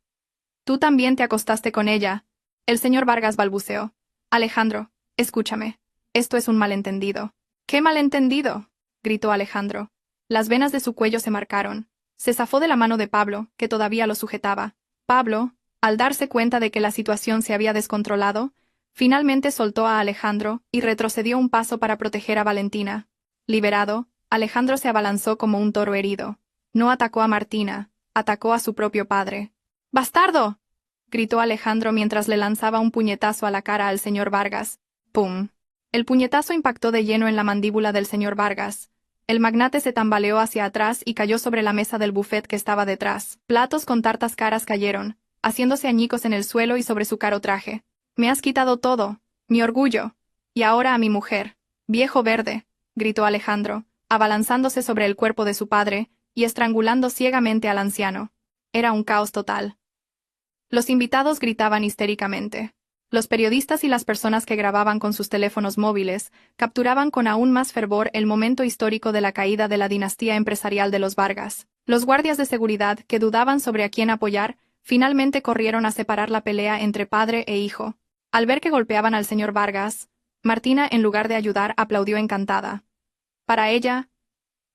Tú también te acostaste con ella». El señor Vargas balbuceó. «Alejandro, escúchame. Esto es un malentendido». «¿Qué malentendido?», gritó Alejandro. Las venas de su cuello se marcaron. Se zafó de la mano de Pablo, que todavía lo sujetaba. Pablo, al darse cuenta de que la situación se había descontrolado, finalmente soltó a Alejandro y retrocedió un paso para proteger a Valentina. Liberado, Alejandro se abalanzó como un toro herido. No atacó a Martina, atacó a su propio padre. «¡Bastardo!», gritó Alejandro mientras le lanzaba un puñetazo a la cara al señor Vargas. ¡Pum! El puñetazo impactó de lleno en la mandíbula del señor Vargas. El magnate se tambaleó hacia atrás y cayó sobre la mesa del buffet que estaba detrás. Platos con tartas caras cayeron, haciéndose añicos en el suelo y sobre su caro traje. «Me has quitado todo, mi orgullo. Y ahora a mi mujer. Viejo verde», gritó Alejandro, abalanzándose sobre el cuerpo de su padre y estrangulando ciegamente al anciano. Era un caos total. Los invitados gritaban histéricamente. Los periodistas y las personas que grababan con sus teléfonos móviles capturaban con aún más fervor el momento histórico de la caída de la dinastía empresarial de los Vargas. Los guardias de seguridad, que dudaban sobre a quién apoyar, finalmente corrieron a separar la pelea entre padre e hijo. Al ver que golpeaban al señor Vargas, Martina, en lugar de ayudar, aplaudió encantada. Para ella,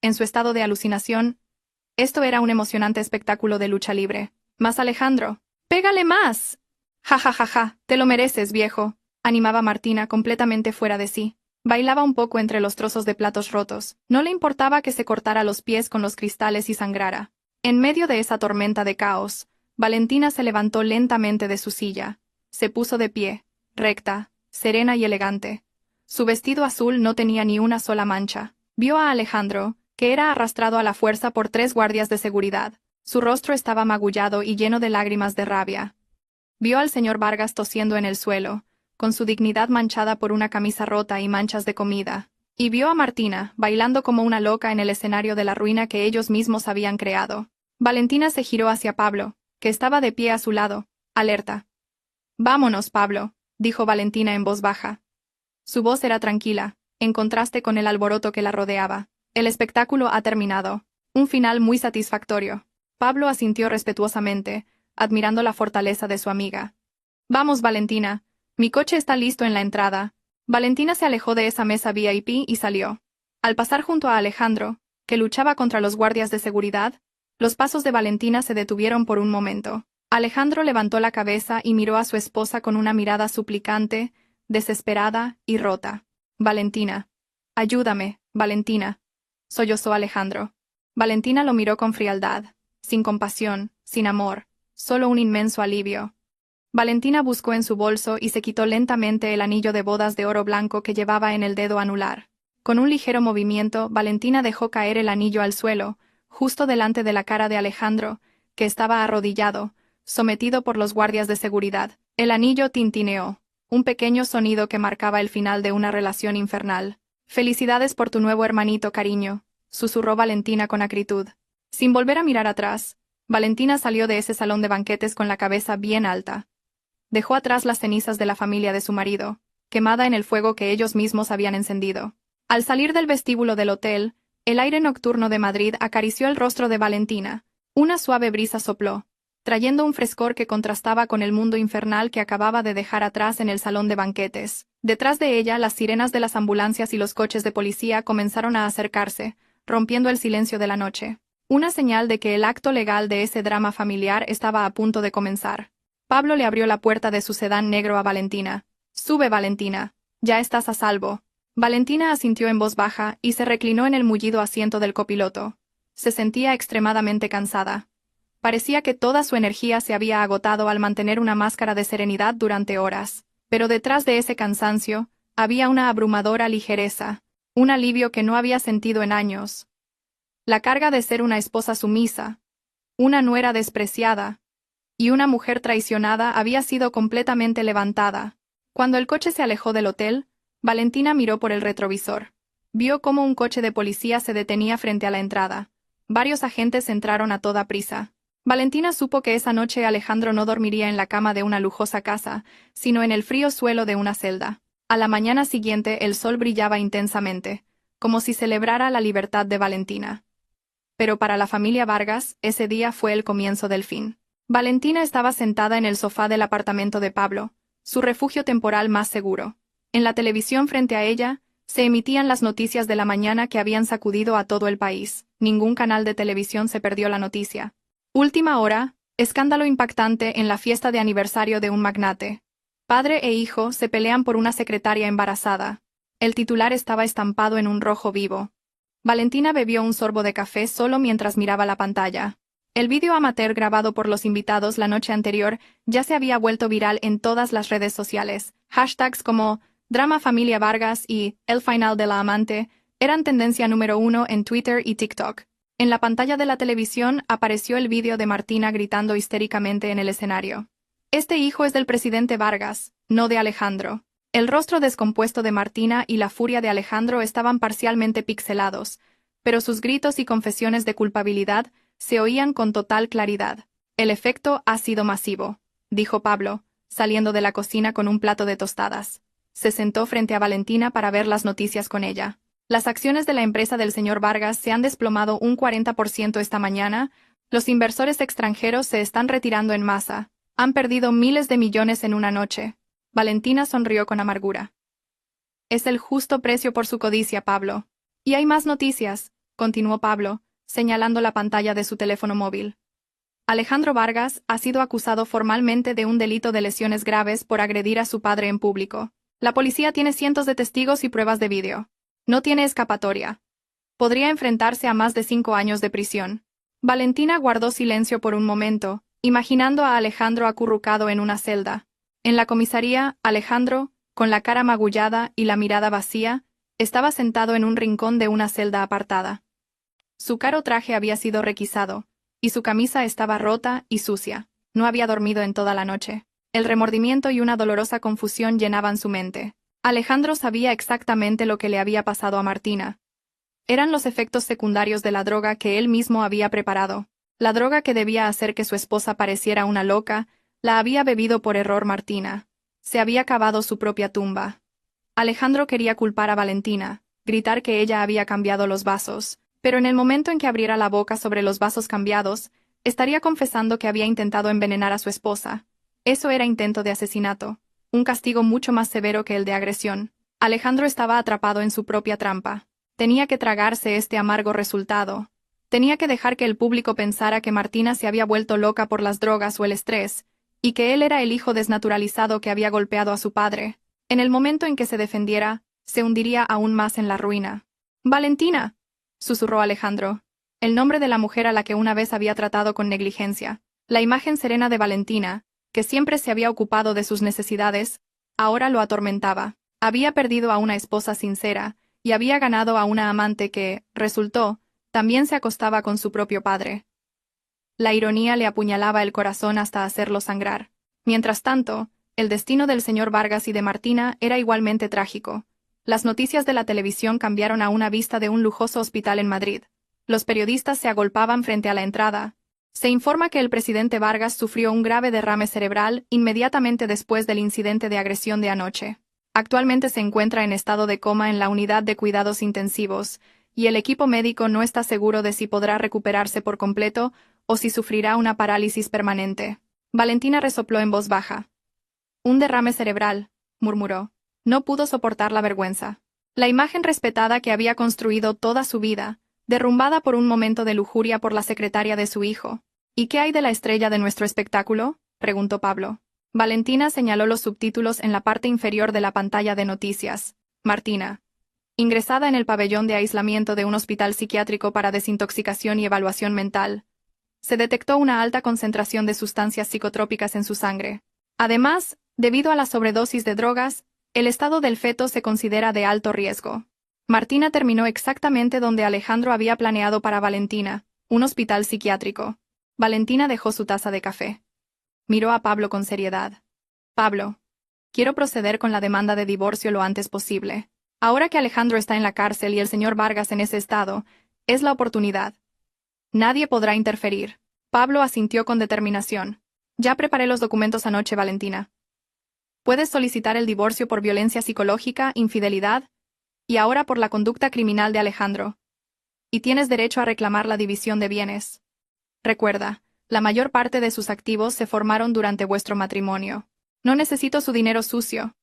en su estado de alucinación, esto era un emocionante espectáculo de lucha libre. «¡Más, Alejandro! ¡Pégale más!». «Ja, ja, ja, ja, te lo mereces, viejo», animaba Martina completamente fuera de sí. Bailaba un poco entre los trozos de platos rotos. No le importaba que se cortara los pies con los cristales y sangrara. En medio de esa tormenta de caos, Valentina se levantó lentamente de su silla. Se puso de pie, recta, serena y elegante. Su vestido azul no tenía ni una sola mancha. Vio a Alejandro, que era arrastrado a la fuerza por 3 guardias de seguridad. Su rostro estaba magullado y lleno de lágrimas de rabia. Vio al señor Vargas tosiendo en el suelo, con su dignidad manchada por una camisa rota y manchas de comida. Y vio a Martina, bailando como una loca en el escenario de la ruina que ellos mismos habían creado. Valentina se giró hacia Pablo, que estaba de pie a su lado, alerta. «Vámonos, Pablo», dijo Valentina en voz baja. Su voz era tranquila, en contraste con el alboroto que la rodeaba. «El espectáculo ha terminado. Un final muy satisfactorio». Pablo asintió respetuosamente, admirando la fortaleza de su amiga. Vamos, Valentina. Mi coche está listo en la entrada. Valentina se alejó de esa mesa VIP y salió. Al pasar junto a Alejandro, que luchaba contra los guardias de seguridad, los pasos de Valentina se detuvieron por un momento. Alejandro levantó la cabeza y miró a su esposa con una mirada suplicante, desesperada y rota. Valentina. Ayúdame, Valentina. Sollozó Alejandro. Valentina lo miró con frialdad, sin compasión, sin amor, solo un inmenso alivio. Valentina buscó en su bolso y se quitó lentamente el anillo de bodas de oro blanco que llevaba en el dedo anular. Con un ligero movimiento, Valentina dejó caer el anillo al suelo, justo delante de la cara de Alejandro, que estaba arrodillado, sometido por los guardias de seguridad. El anillo tintineó, un pequeño sonido que marcaba el final de una relación infernal. «Felicidades por tu nuevo hermanito, cariño», susurró Valentina con acritud. Sin volver a mirar atrás, Valentina salió de ese salón de banquetes con la cabeza bien alta. Dejó atrás las cenizas de la familia de su marido, quemada en el fuego que ellos mismos habían encendido. Al salir del vestíbulo del hotel, el aire nocturno de Madrid acarició el rostro de Valentina. Una suave brisa sopló, trayendo un frescor que contrastaba con el mundo infernal que acababa de dejar atrás en el salón de banquetes. Detrás de ella, las sirenas de las ambulancias y los coches de policía comenzaron a acercarse, rompiendo el silencio de la noche. Una señal de que el acto legal de ese drama familiar estaba a punto de comenzar. Pablo le abrió la puerta de su sedán negro a Valentina. «Sube, Valentina. Ya estás a salvo». Valentina asintió en voz baja y se reclinó en el mullido asiento del copiloto. Se sentía extremadamente cansada. Parecía que toda su energía se había agotado al mantener una máscara de serenidad durante horas. Pero detrás de ese cansancio, había una abrumadora ligereza, un alivio que no había sentido en años. La carga de ser una esposa sumisa, una nuera despreciada, y una mujer traicionada había sido completamente levantada. Cuando el coche se alejó del hotel, Valentina miró por el retrovisor. Vio cómo un coche de policía se detenía frente a la entrada. Varios agentes entraron a toda prisa. Valentina supo que esa noche Alejandro no dormiría en la cama de una lujosa casa, sino en el frío suelo de una celda. A la mañana siguiente el sol brillaba intensamente, como si celebrara la libertad de Valentina. Pero para la familia Vargas, ese día fue el comienzo del fin. Valentina estaba sentada en el sofá del apartamento de Pablo, su refugio temporal más seguro. En la televisión frente a ella, se emitían las noticias de la mañana que habían sacudido a todo el país. Ningún canal de televisión se perdió la noticia. Última hora, escándalo impactante en la fiesta de aniversario de un magnate. Padre e hijo se pelean por una secretaria embarazada. El titular estaba estampado en un rojo vivo. Valentina bebió un sorbo de café solo mientras miraba la pantalla. El vídeo amateur grabado por los invitados la noche anterior ya se había vuelto viral en todas las redes sociales. Hashtags como Drama Familia Vargas y El final de la amante eran tendencia número 1 en Twitter y TikTok. En la pantalla de la televisión apareció el vídeo de Martina gritando histéricamente en el escenario. «Este hijo es del presidente Vargas, no de Alejandro». El rostro descompuesto de Martina y la furia de Alejandro estaban parcialmente pixelados, pero sus gritos y confesiones de culpabilidad se oían con total claridad. «El efecto ha sido masivo», dijo Pablo, saliendo de la cocina con un plato de tostadas. Se sentó frente a Valentina para ver las noticias con ella. «Las acciones de la empresa del señor Vargas se han desplomado un 40% esta mañana, los inversores extranjeros se están retirando en masa, han perdido miles de millones en una noche». Valentina sonrió con amargura. «Es el justo precio por su codicia, Pablo». «Y hay más noticias», continuó Pablo, señalando la pantalla de su teléfono móvil. «Alejandro Vargas ha sido acusado formalmente de un delito de lesiones graves por agredir a su padre en público. La policía tiene cientos de testigos y pruebas de vídeo. No tiene escapatoria. Podría enfrentarse a más de 5 años de prisión». Valentina guardó silencio por un momento, imaginando a Alejandro acurrucado en una celda. En la comisaría, Alejandro, con la cara magullada y la mirada vacía, estaba sentado en un rincón de una celda apartada. Su caro traje había sido requisado, y su camisa estaba rota y sucia. No había dormido en toda la noche. El remordimiento y una dolorosa confusión llenaban su mente. Alejandro sabía exactamente lo que le había pasado a Martina. Eran los efectos secundarios de la droga que él mismo había preparado. La droga que debía hacer que su esposa pareciera una loca, la había bebido por error Martina. Se había cavado su propia tumba. Alejandro quería culpar a Valentina, gritar que ella había cambiado los vasos, pero en el momento en que abriera la boca sobre los vasos cambiados, Estaría confesando que había intentado envenenar a su esposa. Eso era intento de asesinato, un castigo mucho más severo que el de agresión. Alejandro estaba atrapado en su propia trampa. Tenía que tragarse este amargo resultado. Tenía que dejar que el público pensara que Martina se había vuelto loca por las drogas o el estrés, y que él era el hijo desnaturalizado que había golpeado a su padre. En el momento en que se defendiera, se hundiría aún más en la ruina. «Valentina», susurró Alejandro, el nombre de la mujer a la que una vez había tratado con negligencia. La imagen serena de Valentina, que siempre se había ocupado de sus necesidades, ahora lo atormentaba. Había perdido a una esposa sincera, y había ganado a una amante que, resultó, también se acostaba con su propio padre. La ironía le apuñalaba el corazón hasta hacerlo sangrar. Mientras tanto, el destino del señor Vargas y de Martina era igualmente trágico. Las noticias de la televisión cambiaron a una vista de un lujoso hospital en Madrid. Los periodistas se agolpaban frente a la entrada. Se informa que el presidente Vargas sufrió un grave derrame cerebral inmediatamente después del incidente de agresión de anoche. Actualmente se encuentra en estado de coma en la unidad de cuidados intensivos, y el equipo médico no está seguro de si podrá recuperarse por completo o si sufrirá una parálisis permanente. Valentina resopló en voz baja. Un derrame cerebral, murmuró. No pudo soportar la vergüenza. La imagen respetada que había construido toda su vida, derrumbada por un momento de lujuria por la secretaria de su hijo. ¿Y qué hay de la estrella de nuestro espectáculo?, preguntó Pablo. Valentina señaló los subtítulos en la parte inferior de la pantalla de noticias. Martina, ingresada en el pabellón de aislamiento de un hospital psiquiátrico para desintoxicación y evaluación mental. Se detectó una alta concentración de sustancias psicotrópicas en su sangre. Además, debido a la sobredosis de drogas, el estado del feto se considera de alto riesgo. Martina terminó exactamente donde Alejandro había planeado para Valentina, un hospital psiquiátrico. Valentina dejó su taza de café. Miró a Pablo con seriedad. Pablo, quiero proceder con la demanda de divorcio lo antes posible. Ahora que Alejandro está en la cárcel y el señor Vargas en ese estado, es la oportunidad. Nadie podrá interferir. Pablo asintió con determinación. Ya preparé los documentos anoche, Valentina. Puedes solicitar el divorcio por violencia psicológica, infidelidad, y ahora por la conducta criminal de Alejandro. Y tienes derecho a reclamar la división de bienes. Recuerda, la mayor parte de sus activos se formaron durante vuestro matrimonio. No necesito su dinero sucio.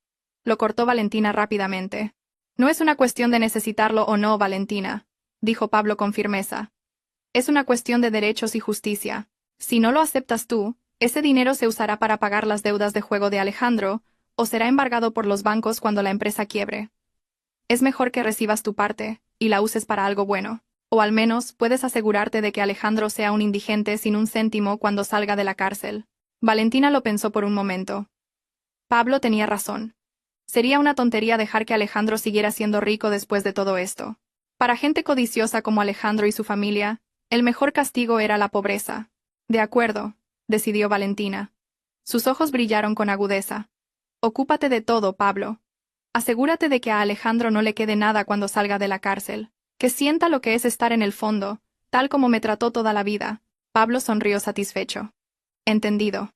Lo cortó Valentina rápidamente. No es una cuestión de necesitarlo o no, Valentina, dijo Pablo con firmeza. Es una cuestión de derechos y justicia. Si no lo aceptas tú, ese dinero se usará para pagar las deudas de juego de Alejandro, o será embargado por los bancos cuando la empresa quiebre. Es mejor que recibas tu parte, y la uses para algo bueno. O al menos puedes asegurarte de que Alejandro sea un indigente sin un céntimo cuando salga de la cárcel. Valentina lo pensó por un momento. Pablo tenía razón. Sería una tontería dejar que Alejandro siguiera siendo rico después de todo esto. Para gente codiciosa como Alejandro y su familia, el mejor castigo era la pobreza. De acuerdo, decidió Valentina. Sus ojos brillaron con agudeza. Ocúpate de todo, Pablo. Asegúrate de que a Alejandro no le quede nada cuando salga de la cárcel. Que sienta lo que es estar en el fondo, tal como me trató toda la vida. Pablo sonrió satisfecho. Entendido.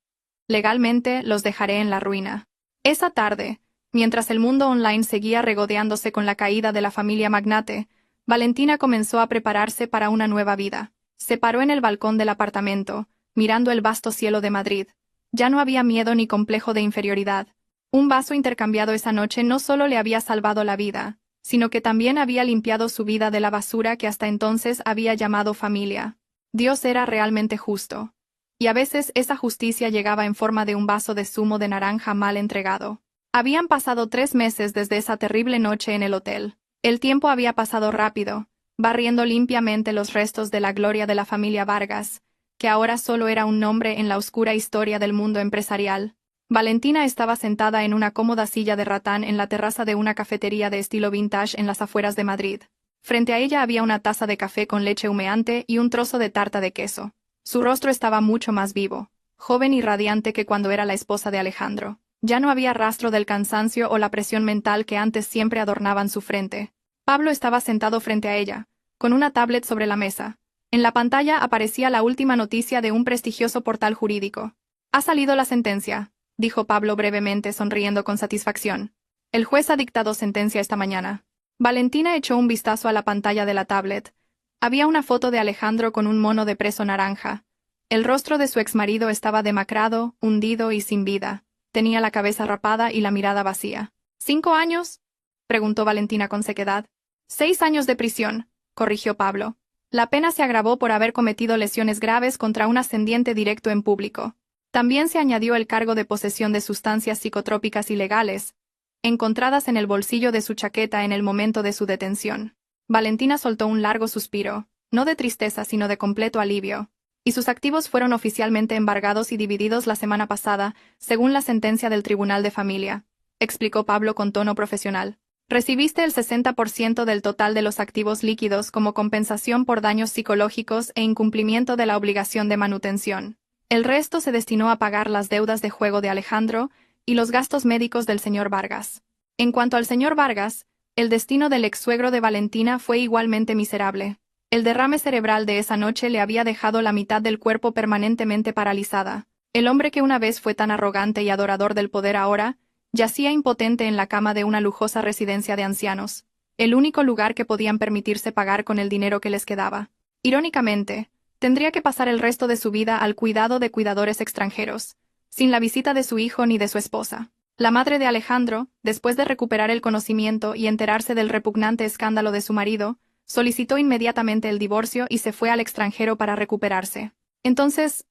Legalmente los dejaré en la ruina. Esa tarde, mientras el mundo online seguía regodeándose con la caída de la familia magnate, Valentina comenzó a prepararse para una nueva vida. Se paró en el balcón del apartamento, mirando el vasto cielo de Madrid. Ya no había miedo ni complejo de inferioridad. Un vaso intercambiado esa noche no solo le había salvado la vida, sino que también había limpiado su vida de la basura que hasta entonces había llamado familia. Dios era realmente justo. Y a veces esa justicia llegaba en forma de un vaso de zumo de naranja mal entregado. Habían pasado 3 meses desde esa terrible noche en el hotel. El tiempo había pasado rápido, barriendo limpiamente los restos de la gloria de la familia Vargas, que ahora solo era un nombre en la oscura historia del mundo empresarial. Valentina estaba sentada en una cómoda silla de ratán en la terraza de una cafetería de estilo vintage en las afueras de Madrid. Frente a ella había una taza de café con leche humeante y un trozo de tarta de queso. Su rostro estaba mucho más vivo, joven y radiante que cuando era la esposa de Alejandro. Ya no había rastro del cansancio o la presión mental que antes siempre adornaban su frente. Pablo estaba sentado frente a ella, con una tablet sobre la mesa. En la pantalla aparecía la última noticia de un prestigioso portal jurídico. «Ha salido la sentencia», dijo Pablo brevemente sonriendo con satisfacción. «El juez ha dictado sentencia esta mañana». Valentina echó un vistazo a la pantalla de la tablet. Había una foto de Alejandro con un mono de preso naranja. El rostro de su exmarido estaba demacrado, hundido y sin vida. Tenía la cabeza rapada y la mirada vacía. ¿5 años? Preguntó Valentina con sequedad. 6 años de prisión, corrigió Pablo. La pena se agravó por haber cometido lesiones graves contra un ascendiente directo en público. También se añadió el cargo de posesión de sustancias psicotrópicas ilegales, encontradas en el bolsillo de su chaqueta en el momento de su detención. Valentina soltó un largo suspiro, no de tristeza sino de completo alivio. Y sus activos fueron oficialmente embargados y divididos la semana pasada, según la sentencia del Tribunal de Familia, explicó Pablo con tono profesional. Recibiste el 60% del total de los activos líquidos como compensación por daños psicológicos e incumplimiento de la obligación de manutención. El resto se destinó a pagar las deudas de juego de Alejandro y los gastos médicos del señor Vargas. En cuanto al señor Vargas, el destino del ex-suegro de Valentina fue igualmente miserable. El derrame cerebral de esa noche le había dejado la mitad del cuerpo permanentemente paralizada. El hombre que una vez fue tan arrogante y adorador del poder ahora, yacía impotente en la cama de una lujosa residencia de ancianos, el único lugar que podían permitirse pagar con el dinero que les quedaba. Irónicamente, tendría que pasar el resto de su vida al cuidado de cuidadores extranjeros, sin la visita de su hijo ni de su esposa. La madre de Alejandro, después de recuperar el conocimiento y enterarse del repugnante escándalo de su marido, solicitó inmediatamente el divorcio y se fue al extranjero para recuperarse. Entonces,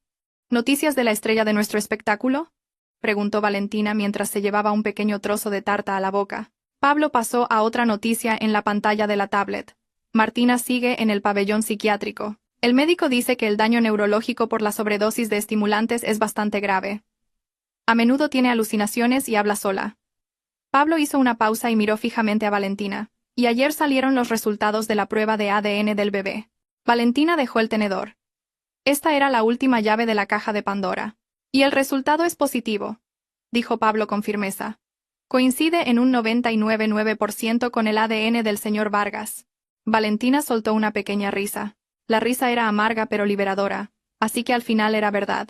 ¿noticias de la estrella de nuestro espectáculo?, preguntó Valentina mientras se llevaba un pequeño trozo de tarta a la boca. Pablo pasó a otra noticia en la pantalla de la tablet. Martina sigue en el pabellón psiquiátrico. El médico dice que el daño neurológico por la sobredosis de estimulantes es bastante grave. A menudo tiene alucinaciones y habla sola. Pablo hizo una pausa y miró fijamente a Valentina. Y ayer salieron los resultados de la prueba de ADN del bebé. Valentina dejó el tenedor. Esta era la última llave de la caja de Pandora. Y el resultado es positivo, dijo Pablo con firmeza. Coincide en un 99,9% con el ADN del señor Vargas. Valentina soltó una pequeña risa. La risa era amarga pero liberadora, así que al final era verdad.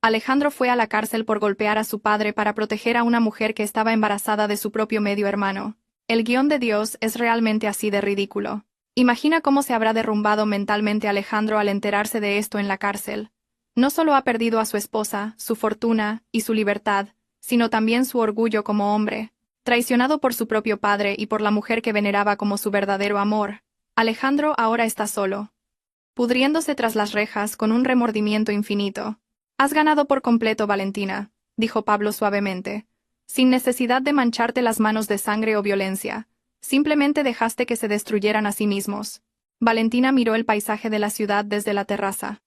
Alejandro fue a la cárcel por golpear a su padre para proteger a una mujer que estaba embarazada de su propio medio hermano. El guión de Dios es realmente así de ridículo. Imagina cómo se habrá derrumbado mentalmente Alejandro al enterarse de esto en la cárcel. No solo ha perdido a su esposa, su fortuna y su libertad, sino también su orgullo como hombre. Traicionado por su propio padre y por la mujer que veneraba como su verdadero amor, Alejandro ahora está solo, pudriéndose tras las rejas con un remordimiento infinito. Has ganado por completo, Valentina, dijo Pablo suavemente, sin necesidad de mancharte las manos de sangre o violencia. Simplemente dejaste que se destruyeran a sí mismos. Valentina miró el paisaje de la ciudad desde la terraza.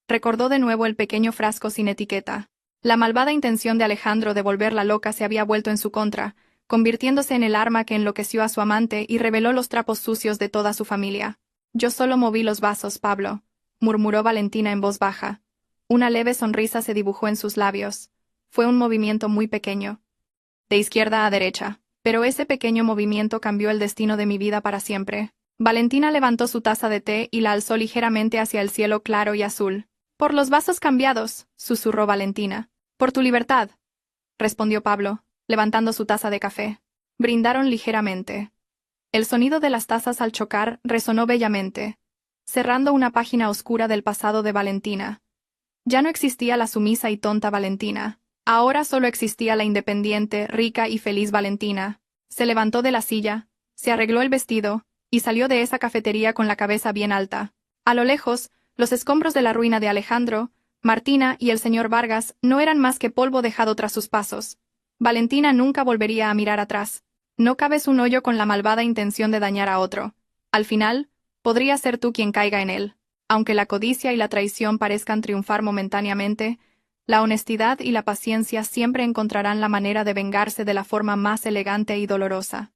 Recordó de nuevo el pequeño frasco sin etiqueta. La malvada intención de Alejandro de volverla loca se había vuelto en su contra, convirtiéndose en el arma que enloqueció a su amante y reveló los trapos sucios de toda su familia. Yo solo moví los vasos, Pablo, murmuró Valentina en voz baja. Una leve sonrisa se dibujó en sus labios. Fue un movimiento muy pequeño, de izquierda a derecha, pero ese pequeño movimiento cambió el destino de mi vida para siempre. Valentina levantó su taza de té y la alzó ligeramente hacia el cielo claro y azul. Por los vasos cambiados, susurró Valentina. Por tu libertad, respondió Pablo, levantando su taza de café. Brindaron ligeramente. El sonido de las tazas al chocar resonó bellamente, cerrando una página oscura del pasado de Valentina. Ya no existía la sumisa y tonta Valentina. Ahora solo existía la independiente, rica y feliz Valentina. Se levantó de la silla, se arregló el vestido, y salió de esa cafetería con la cabeza bien alta. A lo lejos, los escombros de la ruina de Alejandro, Martina y el señor Vargas no eran más que polvo dejado tras sus pasos. Valentina nunca volvería a mirar atrás. No cabes un hoyo con la malvada intención de dañar a otro. Al final, podría ser tú quien caiga en él. Aunque la codicia y la traición parezcan triunfar momentáneamente, la honestidad y la paciencia siempre encontrarán la manera de vengarse de la forma más elegante y dolorosa.